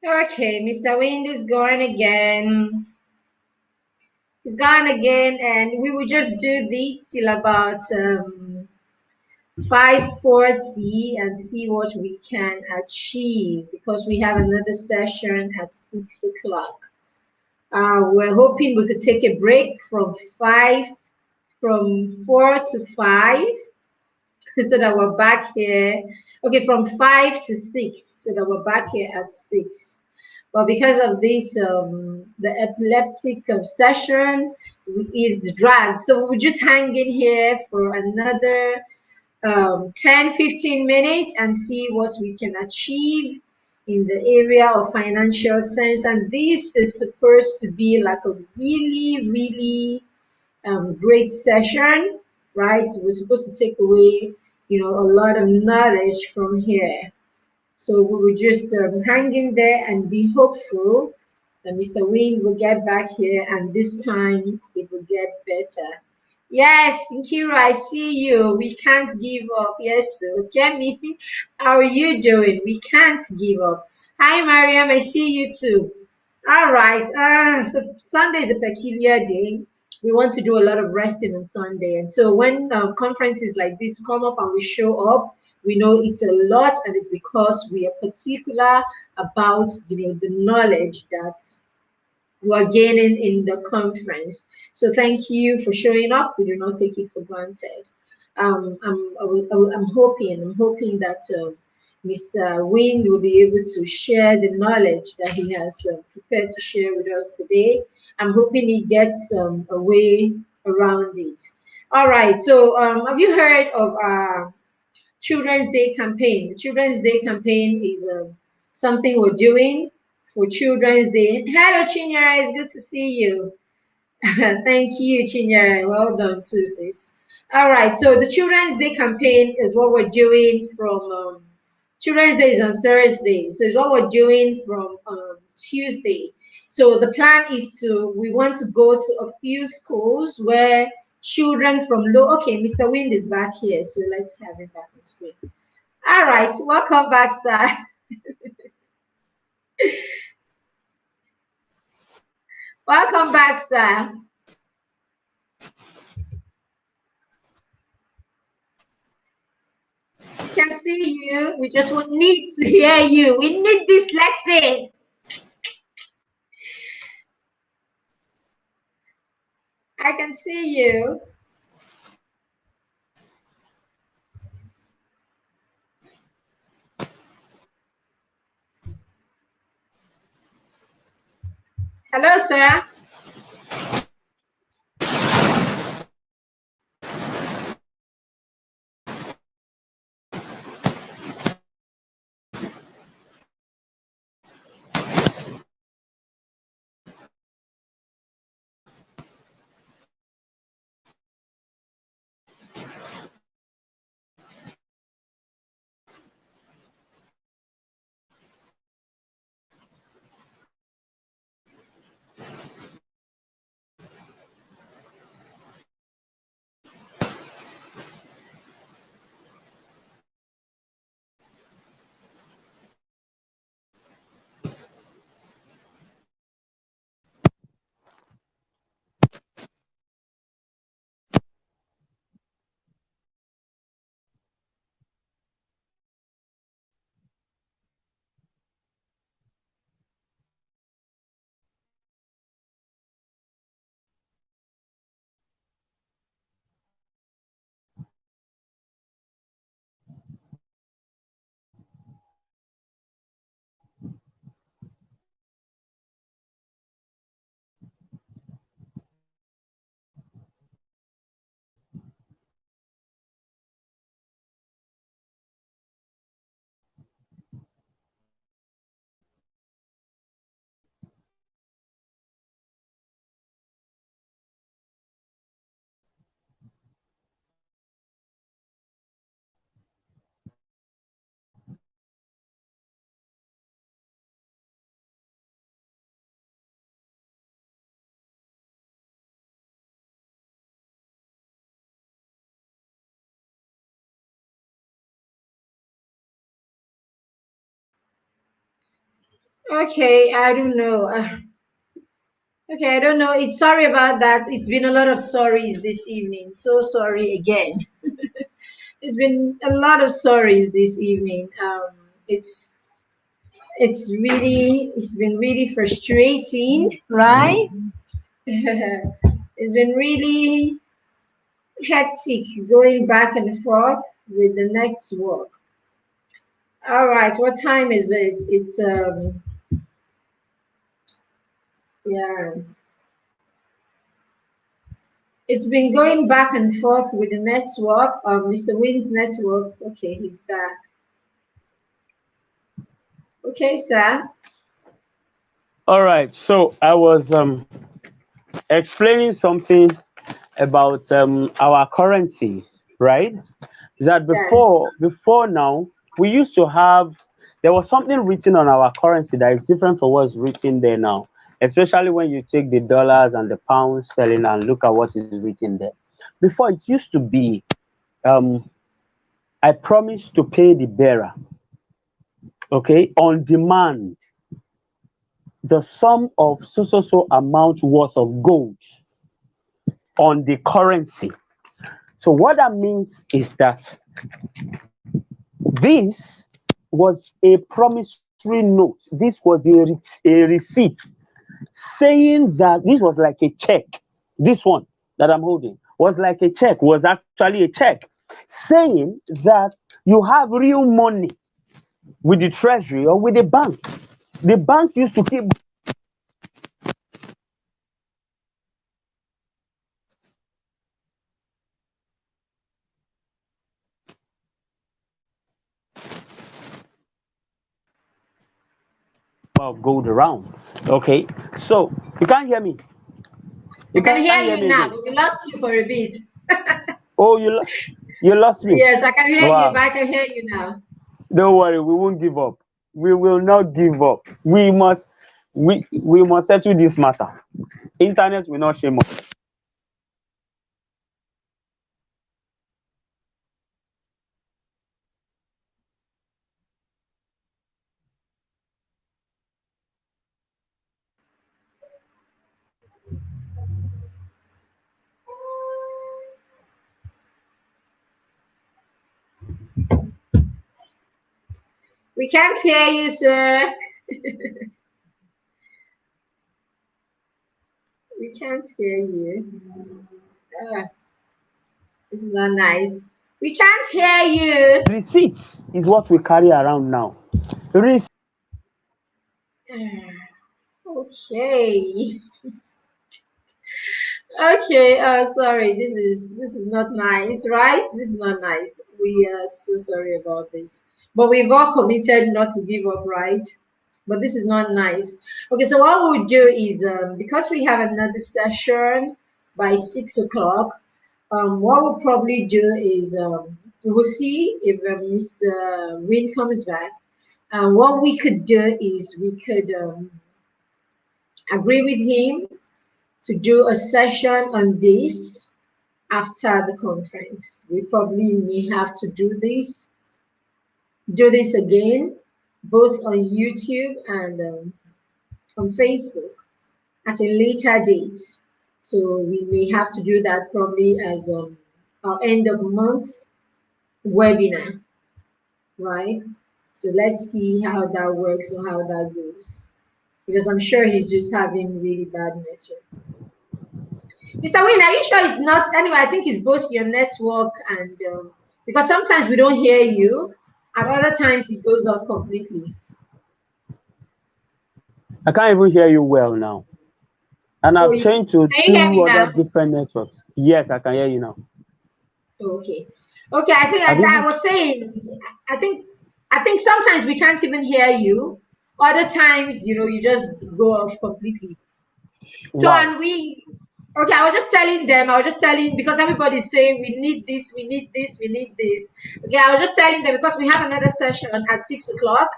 [SPEAKER 2] Okay, Mr. Wind is gone again. He's gone again, and we will just do this till about 5:40 and see what we can achieve because we have another session at 6 o'clock. We're hoping we could take a break from 4 to 5, so that we're back here. Okay, from 5 to 6, so that we're back here at 6. But because of this, the epileptic obsession, it's dragged. So we'll just hang in here for another 10-15 minutes and see what we can achieve in the area of financial sense. And this is supposed to be like a really, really great session, right? We're supposed to take away, a lot of knowledge from here. So we will just hang in there and be hopeful that Mr. Wayne will get back here and this time it will get better. Yes, Kira, I see you. We can't give up. Yes, so Kemi, how are you doing? We can't give up. Hi, Mariam, I see you too. All right. So Sunday is a peculiar day. We want to do a lot of resting on Sunday, and so when conferences like this come up and we show up, we know it's a lot, and it's because we are particular about the knowledge that we're gaining in the conference. So thank you for showing up. We do not take it for granted. I'm hoping that Mr. Wynn will be able to share the knowledge that he has prepared to share with us today. I'm hoping he gets a way around it. All right. So have you heard of Children's Day campaign? The Children's Day campaign is something we're doing for Children's Day. Hello, Chinyere. It's good to see you. Thank you, Chinyere. Well done, sis. All right. So the Children's Day campaign is what we're doing from Children's Day is on Thursday. So it's what we're doing from Tuesday. So the plan is we want to go to a few schools where children from low. Okay, Mr. Wind is back here. So let's have him back on screen. All right. Welcome back, sir. Welcome back, sir. We can see you. We just would need to hear you. We need this lesson. I can see you. Hello, sir. Okay, I don't know. Okay, I don't know. It's sorry about that. It's been a lot of sorries this evening. So sorry again. It's been a lot of sorries this evening. It's it's been really frustrating, right? It's been really hectic going back and forth with the next work. All right, what time is it? It's yeah, it's been going back and forth with the network, Mr. Win's network. Okay, he's back. Okay, sir.
[SPEAKER 3] All right. So I was explaining something about our currencies, right? That
[SPEAKER 2] Yes.
[SPEAKER 3] before now we used to have, there was something written on our currency that is different from what's written there now. Especially when you take the dollars and the pounds selling and look at what is written there. Before it used to be, um, I promise to pay the bearer, okay, on demand, the sum of so so so amount worth of gold on the currency. So what that means is that this was a promissory note. This was a receipt saying that this was like a check. This one that I'm holding was like a check, was actually a check saying that you have real money with the treasury or with the bank. The bank used to keep of gold around. Okay, so you can't hear me.
[SPEAKER 2] I
[SPEAKER 3] You
[SPEAKER 2] can
[SPEAKER 3] can't hear
[SPEAKER 2] hear
[SPEAKER 3] me
[SPEAKER 2] you
[SPEAKER 3] again.
[SPEAKER 2] now, but we lost you for a bit.
[SPEAKER 3] Oh, you lost me.
[SPEAKER 2] Yes, I can hear you, but
[SPEAKER 3] Wow.
[SPEAKER 2] I can hear you now.
[SPEAKER 3] Don't worry, we won't give up. We will not give up. We must settle this matter. Internet will not shame us.
[SPEAKER 2] We can't hear you, sir. We can't hear you. Ah, this is not nice. We can't hear you.
[SPEAKER 3] Receipts is what we carry around now. Receipts.
[SPEAKER 2] Ah, okay. Okay, sorry, this is not nice, right? This is not nice. We are so sorry about this. But we've all committed not to give up, right? But this is not nice. Okay, so what we'll do is because we have another session by 6 o'clock, what we'll probably do is we'll see if Mr. Win comes back. What we could do is we could agree with him to do a session on this after the conference. We probably may have to do this again, both on YouTube and on Facebook at a later date. So we may have to do that probably as our end of month webinar, right? So let's see how that works or how that goes. Because I'm sure he's just having really bad network. Mr. Wayne, are you sure it's not? Anyway, I think it's both your network and because sometimes we don't hear you, and other times it goes off completely.
[SPEAKER 3] I can't even hear you well now. And
[SPEAKER 2] Oh,
[SPEAKER 3] I've changed to
[SPEAKER 2] can you hear me
[SPEAKER 3] two other
[SPEAKER 2] now?
[SPEAKER 3] different networks. Yes, I can hear you now.
[SPEAKER 2] Okay, okay. I think
[SPEAKER 3] I've
[SPEAKER 2] I
[SPEAKER 3] even
[SPEAKER 2] was saying. I think I think sometimes we can't even hear you. Other times, you just go off completely. So
[SPEAKER 3] wow.
[SPEAKER 2] and we. Okay, I was just telling them. I was just telling because everybody's saying we need this, we need this, we need this. Okay, I was just telling them because we have another session at 6 o'clock.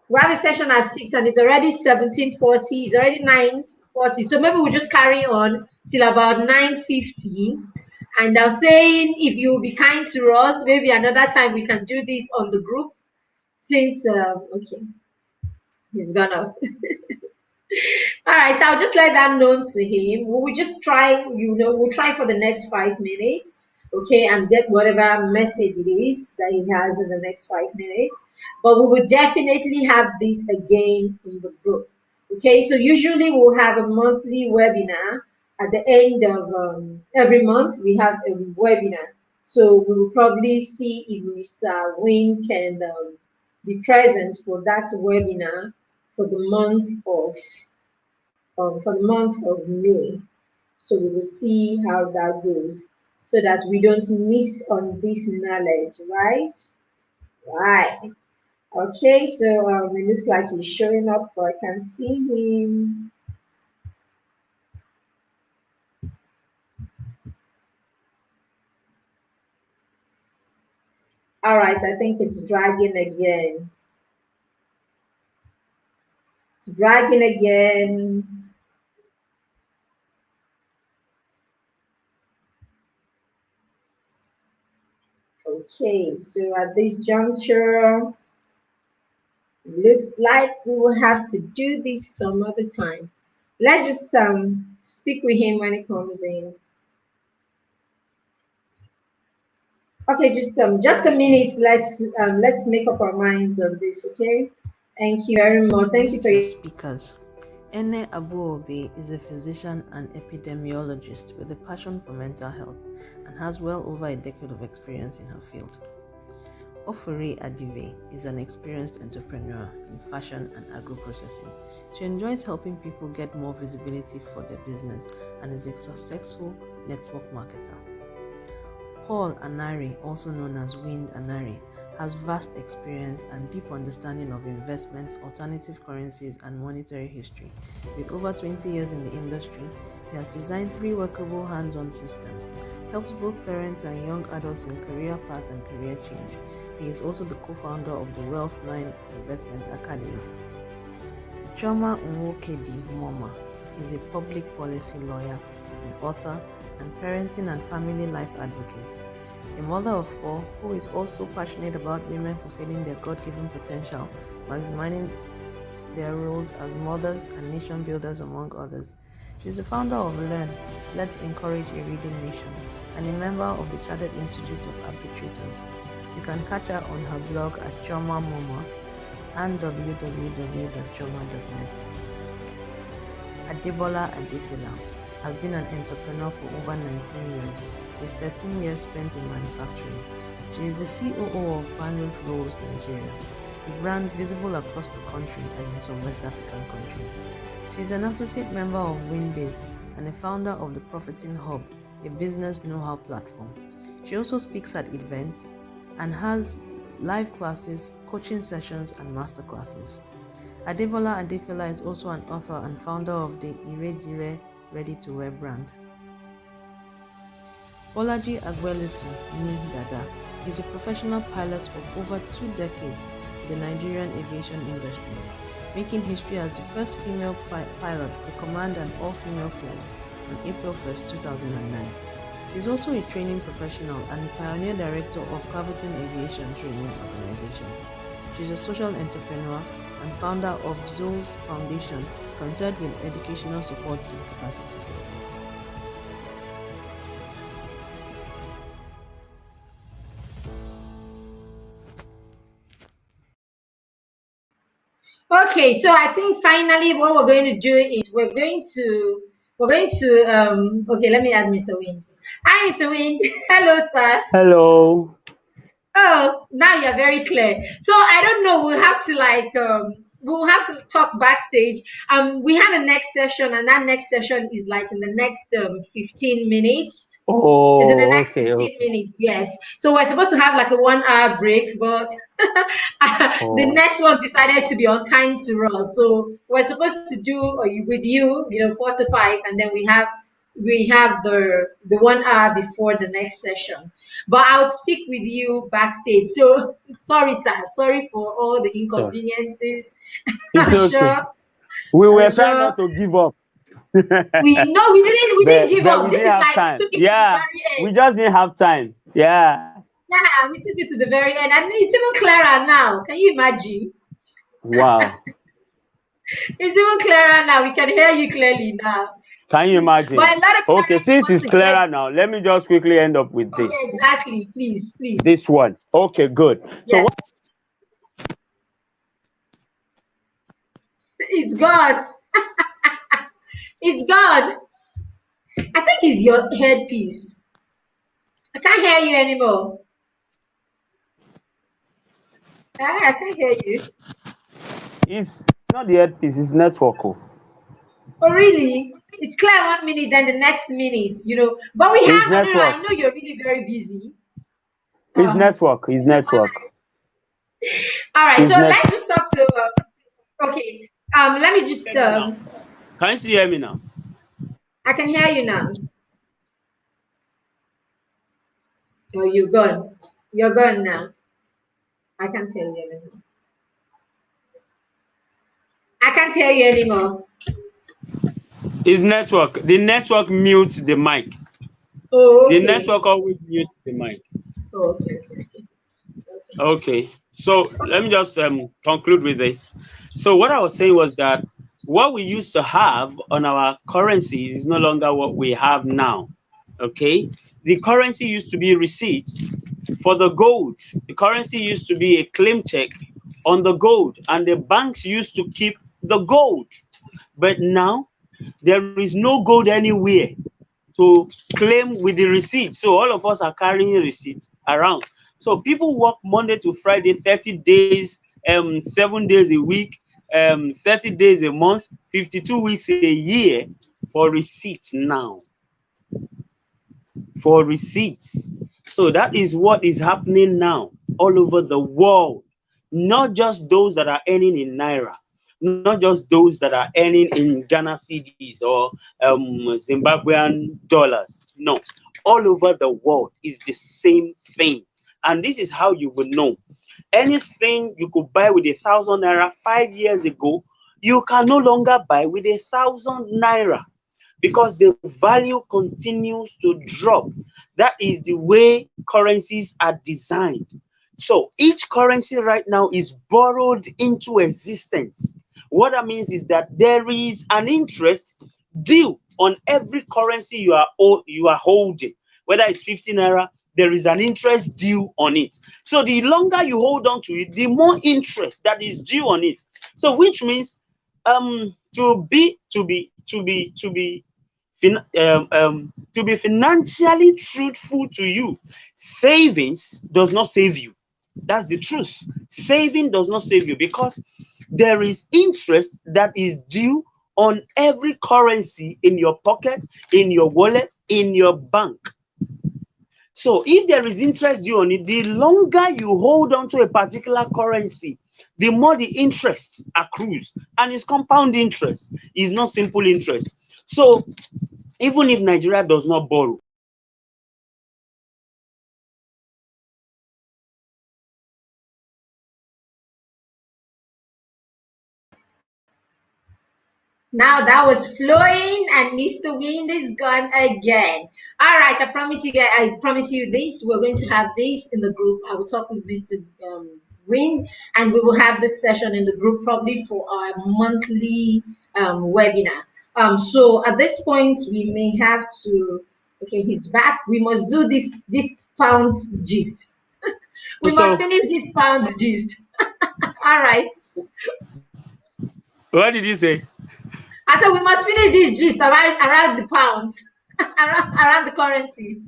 [SPEAKER 2] We have a session at 6 and it's already 17:40. It's already 9:40. So maybe we'll just carry on till about 9:50. And I was saying if you'll be kind to us, maybe another time we can do this on the group. Since okay. He's gonna. All right, so I'll just let that known to him. We will just try, we'll try for the next 5 minutes, okay, and get whatever message it is that he has in the next 5 minutes. But we will definitely have this again in the group, okay. So usually we'll have a monthly webinar at the end of every month. We have a webinar, so we will probably see if Mr. Wing can be present for that webinar for the month of May. So we will see how that goes so that we don't miss on this knowledge, right? Right. Okay, so it looks like he's showing up, but I can see him. All right, I think it's dragging again. It's dragging again. Okay, so at this juncture, looks like we will have to do this some other time. Let's just speak with him when he comes in. Okay, just a minute. Let's make up our minds on this. Okay. Thank you very much. Thank you
[SPEAKER 1] Meet
[SPEAKER 2] for
[SPEAKER 1] your
[SPEAKER 2] your.
[SPEAKER 1] speakers. Ene Abuobe is a physician and epidemiologist with a passion for mental health and has well over a decade of experience in her field. Ofure Adive is an experienced entrepreneur in fashion and agro-processing. She enjoys helping people get more visibility for their business and is a successful network marketer. Paul Anari, also known as Wind Anari, has vast experience and deep understanding of investments, alternative currencies, and monetary history. With over 20 years in the industry, he has designed 3 workable hands-on systems, helped both parents and young adults in career path and career change. He is also the co-founder of the Wealth9 Investment Academy. Chioma Nwokedi Moma is a public policy lawyer, an author, and parenting and family life advocate. A mother of 4 who is also passionate about women fulfilling their God-given potential, maximizing their roles as mothers and nation builders, among others. She is the founder of Learn, Let's Encourage a Reading Nation, and a member of the Chartered Institute of Arbitrators. You can catch her on her blog at Chioma Moma and www.chioma.net. Adebola Adefila has been an entrepreneur for over 19 years, with 13 years spent in manufacturing. She is the COO of Bandit Rolls Nigeria, a brand visible across the country and in some West African countries. She is an associate member of Winbase and a founder of the Profiting Hub, a business know-how platform. She also speaks at events and has live classes, coaching sessions, and master classes. Adebola Adefila is also an author and founder of the Iredire ready-to-wear brand. Bolaji Agbelusi Ni Dada is a professional pilot of over 2 decades in the Nigerian aviation industry, making history as the first female pilot to command an all-female flight on April 1, 2009. She is also a training professional and the pioneer director of Caverton Aviation Training Organization. She is a social entrepreneur and founder of Zoe's Foundation, concerned with educational support and capacity building.
[SPEAKER 2] Okay, so I think finally what we're going to do is we're going to okay, let me add Mr. Wing. Hi, Mr. Wing. Hello, sir.
[SPEAKER 3] Hello.
[SPEAKER 2] Oh, now you're very clear. So I don't know. We'll have to talk backstage. We have a next session, and that next session is like in the next 15 minutes. It's in the
[SPEAKER 3] Oh,
[SPEAKER 2] next
[SPEAKER 3] okay,
[SPEAKER 2] 15
[SPEAKER 3] okay.
[SPEAKER 2] minutes, yes. So we're supposed to have like a 1 hour break, but the
[SPEAKER 3] Oh,
[SPEAKER 2] network decided to be unkind to us. So we're supposed to do with you, 4 to 5, and then we have the 1 hour before the next session. But I'll speak with you backstage. So sorry, sir. Sorry for all the
[SPEAKER 3] sorry.
[SPEAKER 2] inconveniences.
[SPEAKER 3] It's
[SPEAKER 2] I'm
[SPEAKER 3] okay.
[SPEAKER 2] sure.
[SPEAKER 3] We
[SPEAKER 2] I'm
[SPEAKER 3] were trying
[SPEAKER 2] sure.
[SPEAKER 3] not to give up.
[SPEAKER 2] We didn't give
[SPEAKER 3] But
[SPEAKER 2] up.
[SPEAKER 3] we
[SPEAKER 2] This
[SPEAKER 3] didn't
[SPEAKER 2] is
[SPEAKER 3] have
[SPEAKER 2] like we
[SPEAKER 3] time.
[SPEAKER 2] took it to the
[SPEAKER 3] Yeah,
[SPEAKER 2] very
[SPEAKER 3] we
[SPEAKER 2] end.
[SPEAKER 3] just didn't have time. Yeah.
[SPEAKER 2] Yeah, we took it to the very end, and it's even clearer now. Can you imagine?
[SPEAKER 3] Wow.
[SPEAKER 2] It's even clearer now. We can hear you clearly now.
[SPEAKER 3] Can you
[SPEAKER 2] But
[SPEAKER 3] imagine?
[SPEAKER 2] a lot of
[SPEAKER 3] Okay,
[SPEAKER 2] parents
[SPEAKER 3] since
[SPEAKER 2] want
[SPEAKER 3] it's
[SPEAKER 2] to get.
[SPEAKER 3] clearer now, let me just quickly end up with this.
[SPEAKER 2] Okay, exactly. Please, please.
[SPEAKER 3] This one. Okay, good. So
[SPEAKER 2] Yes, it's gone. It's gone. I think it's your headpiece. I can't hear you anymore. I can't hear you.
[SPEAKER 3] it's not the headpiece, it's network. Oh.
[SPEAKER 2] Oh, really? It's clear 1 minute, then the next minute, you know. But we
[SPEAKER 3] It's
[SPEAKER 2] have, I don't know, I
[SPEAKER 3] network.
[SPEAKER 2] know you're really very busy.
[SPEAKER 3] It's network. It's
[SPEAKER 2] So,
[SPEAKER 3] network.
[SPEAKER 2] all right, so
[SPEAKER 3] It's net.
[SPEAKER 2] let's just talk to, okay, let me just,
[SPEAKER 3] Hear me now. Can you still hear me now?
[SPEAKER 2] I can hear you now. Oh, you're gone. You're gone now. I can't hear you anymore. I can't hear you anymore.
[SPEAKER 3] It's network. The network mutes the mic.
[SPEAKER 2] Oh,
[SPEAKER 3] The
[SPEAKER 2] okay.
[SPEAKER 3] network always mutes the mic.
[SPEAKER 2] Oh, okay, okay, okay.
[SPEAKER 3] Okay, so let me just conclude with this. So what I was saying was that what we used to have on our currency is no longer what we have now. Okay, the currency used to be receipts for the gold. The currency used to be a claim check on the gold, and the banks used to keep the gold. But now there is no gold anywhere to claim with the receipt. So all of us are carrying receipts around. So people work Monday to Friday, 30 days, 7 days a week, 30 days a month, 52 weeks a year for receipts now. For receipts. So that is what is happening now all over the world. Not just those that are earning in Naira, not just those that are earning in Ghana cedis or Zimbabwean dollars. No, all over the world is the same thing. And this is how you will know. Anything you could buy with 1,000 naira 5 years ago, you can no longer buy with 1,000 naira because the value continues to drop. That is the way currencies are designed. So each currency right now is borrowed into existence. What that means is that there is an interest due on every currency you are holding. Whether it's 50 naira, there is an interest due on it. So the longer you hold on to it, the more interest that is due on it. So which means to be financially truthful to you, savings does not save you. That's the truth. Saving does not save you because there is interest that is due on every currency in your pocket, in your wallet, in your bank. So if there is interest due on it, the longer you hold on to a particular currency, the more the interest accrues. And it's compound interest, it's not simple interest. So even if Nigeria does not borrow,
[SPEAKER 2] Now that was flowing, and Mr. Wind is gone again. All right, I promise you guys. I promise you this. We're going to have this in the group. I will talk with Mr. Wind, and we will have this session in the group probably for our monthly webinar. So at this point, we may have to. Okay, he's back. We must do this pounds gist. We must
[SPEAKER 3] so
[SPEAKER 2] finish this pounds gist. All right.
[SPEAKER 3] what did you say?
[SPEAKER 2] I said we must finish this gist around the pound, around the currency.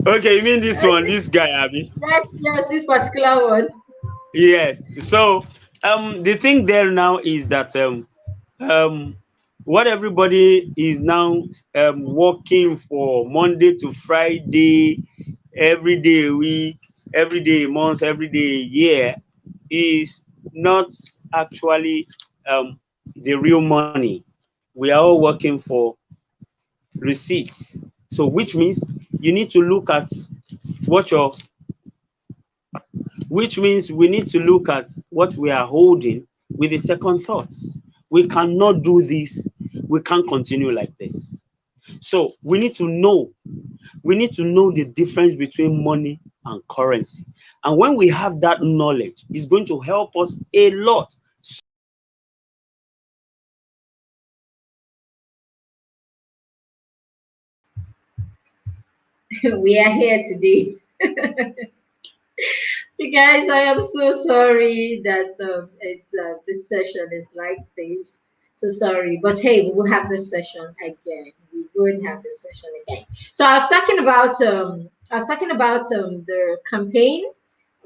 [SPEAKER 3] Okay, you mean this one,
[SPEAKER 2] Okay.
[SPEAKER 3] this guy, Abby?
[SPEAKER 2] Yes, yes, this particular one.
[SPEAKER 3] Yes. So the thing there now is that um what everybody is now working for Monday to Friday, every day a week, every day a month, every day a year is not actually the real money. We are all working for receipts. So which means you need to look at what your which means we need to look at what we are holding with a second thoughts. We cannot do this. We can't continue like this. So we need to know the difference between money and currency. And when we have that knowledge, it's going to help us a lot
[SPEAKER 2] We are here today. You guys, I am so sorry that it's this session is like this. So sorry, but hey, we will have this session again. We would have this session again. So I was talking about the campaign,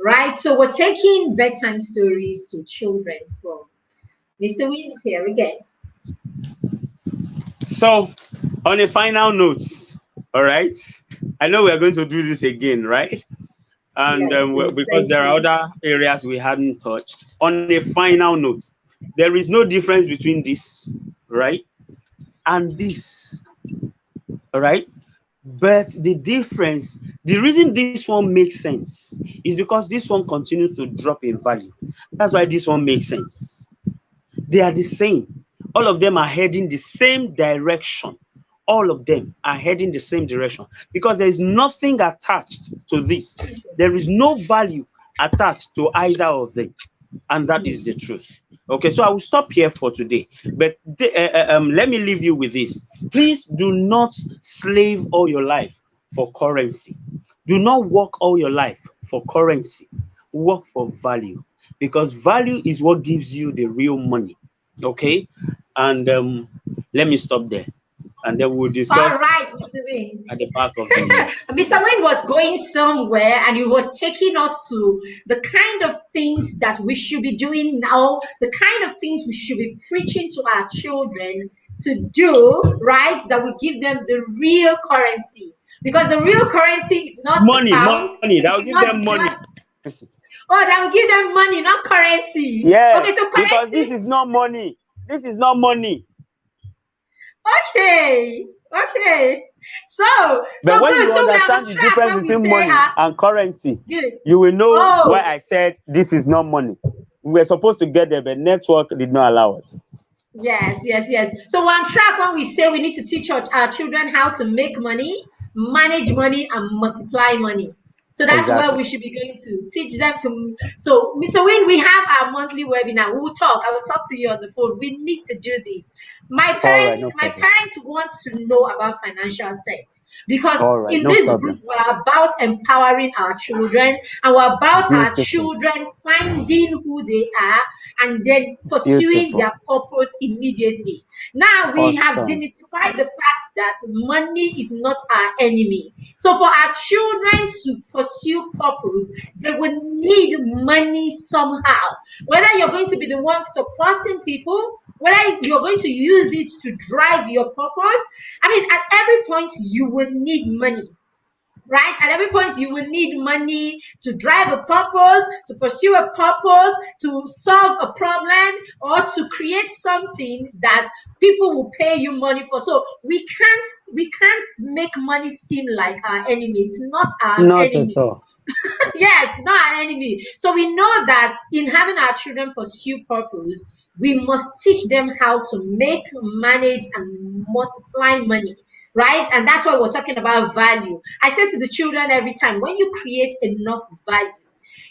[SPEAKER 2] right? So we're taking bedtime stories to children from Mr. Wins here again.
[SPEAKER 3] So, on a final note, all right, I know we are going to do this again, right? And
[SPEAKER 2] Yes, please,
[SPEAKER 3] because
[SPEAKER 2] thank
[SPEAKER 3] there are
[SPEAKER 2] you.
[SPEAKER 3] other areas we hadn't touched. On a final note, there is no difference between this, right, and this, all right. But the reason this one makes sense is because this one continues to drop in value. That's why this one makes sense. They are the same. All of them are heading the same direction. All of them are heading the same direction because there is nothing attached to this. There is no value attached to either of them. And that is the truth. Okay, so I will stop here for today. But let me leave you with this. Please do not slave all your life for currency. Do not work all your life for currency. Work for value because value is what gives you the real money. Okay, and let me stop there, and then we'll
[SPEAKER 2] All
[SPEAKER 3] discuss
[SPEAKER 2] right, Mr. Wayne.
[SPEAKER 3] at the back of the
[SPEAKER 2] Mr. Wayne was going somewhere and he was taking us to the kind of things that we should be doing now, the kind of things we should be preaching to our children to do, right? That will give them the real currency. Because the real currency is not the pounds,
[SPEAKER 3] money. That will
[SPEAKER 2] it's
[SPEAKER 3] give them
[SPEAKER 2] not the
[SPEAKER 3] money.
[SPEAKER 2] dollar. Oh, that will give them money, not currency.
[SPEAKER 3] Yes,
[SPEAKER 2] Okay, so
[SPEAKER 3] because this
[SPEAKER 2] currency.
[SPEAKER 3] is not money. This is not money.
[SPEAKER 2] Okay, okay. So
[SPEAKER 3] But when
[SPEAKER 2] good.
[SPEAKER 3] you
[SPEAKER 2] So we are on
[SPEAKER 3] understand the
[SPEAKER 2] track
[SPEAKER 3] difference
[SPEAKER 2] when we
[SPEAKER 3] between
[SPEAKER 2] say,
[SPEAKER 3] money and currency,
[SPEAKER 2] good.
[SPEAKER 3] you will know why
[SPEAKER 2] Oh,
[SPEAKER 3] I said this is not money. We were supposed to get there, but network did not allow us.
[SPEAKER 2] yes, yes, yes. So we're on track when we say we need to teach our children how to make money, manage money, and multiply money. So that's where
[SPEAKER 3] Exactly.
[SPEAKER 2] we should be going to teach them to. So, Mr. Win, we have our monthly webinar. We will talk. I will talk to you on the phone. We need to do this.
[SPEAKER 3] All right, no
[SPEAKER 2] My
[SPEAKER 3] problem.
[SPEAKER 2] parents want to know about financial sense because
[SPEAKER 3] All right,
[SPEAKER 2] in
[SPEAKER 3] no
[SPEAKER 2] this group
[SPEAKER 3] problem.
[SPEAKER 2] we're about empowering our children and we're about our
[SPEAKER 3] Beautiful,
[SPEAKER 2] children finding who they are and then pursuing
[SPEAKER 3] beautiful,
[SPEAKER 2] their purpose immediately. Now we have
[SPEAKER 3] awesome.
[SPEAKER 2] demystified the fact that money is not our enemy. So for our children to pursue purpose, they will need money somehow. Whether you're going to be the one supporting people, whether you're going to use it to drive your purpose. I mean, at every point you will need money, right? At every point, you will need money to drive a purpose, to pursue a purpose, to solve a problem, or to create something that people will pay you money for. So we can't make money seem like our enemy. It's not our
[SPEAKER 3] Not at
[SPEAKER 2] enemy.
[SPEAKER 3] all.
[SPEAKER 2] Yes, not our enemy. So we know that in having our children pursue purpose, we must teach them how to make, manage, and multiply money. Right? And that's why we're talking about value. I say to the children every time, when you create enough value,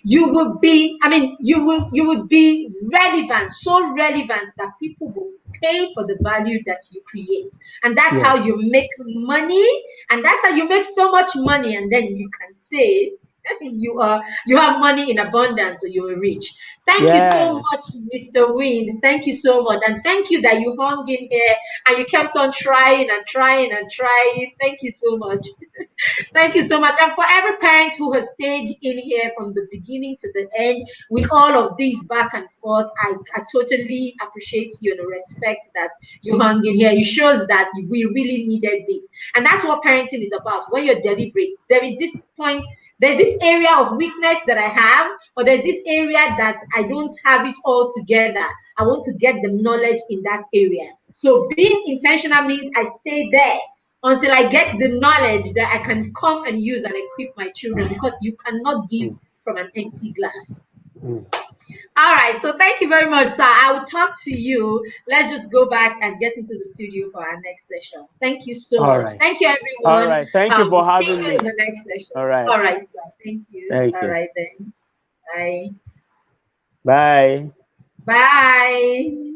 [SPEAKER 2] you will be, I mean, you would be relevant, so relevant that people will pay for the value that you create. And that's how you
[SPEAKER 3] Yes.
[SPEAKER 2] make money, and that's how you make so much money, and then you can say you have money in abundance or you're rich. Thank you so
[SPEAKER 3] Yes.
[SPEAKER 2] much, Mr. Wind. Thank you so much. And thank you that you hung in here and you kept on trying and trying and trying. Thank you so much. Thank you so much. And for every parent who has stayed in here from the beginning to the end with all of these back and forth, I totally appreciate you and respect that you hung in here. It shows that we really needed this. And that's what parenting is about. When you're deliberate, there is this point, there's this area of weakness that I have, or there's this area that I don't have it all together. I want to get the knowledge in that area. So being intentional means I stay there until I get the knowledge that I can come and use and equip my children because you cannot give
[SPEAKER 3] Mm,
[SPEAKER 2] from an empty glass.
[SPEAKER 3] mm.
[SPEAKER 2] All right, so thank you very much, sir. I will talk to you. Let's just go back and get into the studio for our next session. Thank you so
[SPEAKER 3] All
[SPEAKER 2] much.
[SPEAKER 3] right.
[SPEAKER 2] Thank you,
[SPEAKER 3] All
[SPEAKER 2] everyone.
[SPEAKER 3] right. Thank you
[SPEAKER 2] We'll
[SPEAKER 3] for
[SPEAKER 2] see
[SPEAKER 3] having
[SPEAKER 2] you in
[SPEAKER 3] me.
[SPEAKER 2] the next session.
[SPEAKER 3] All right.
[SPEAKER 2] All right, sir. Thank you.
[SPEAKER 3] Thank
[SPEAKER 2] All
[SPEAKER 3] you.
[SPEAKER 2] right, then. Bye.
[SPEAKER 3] Bye.
[SPEAKER 2] Bye.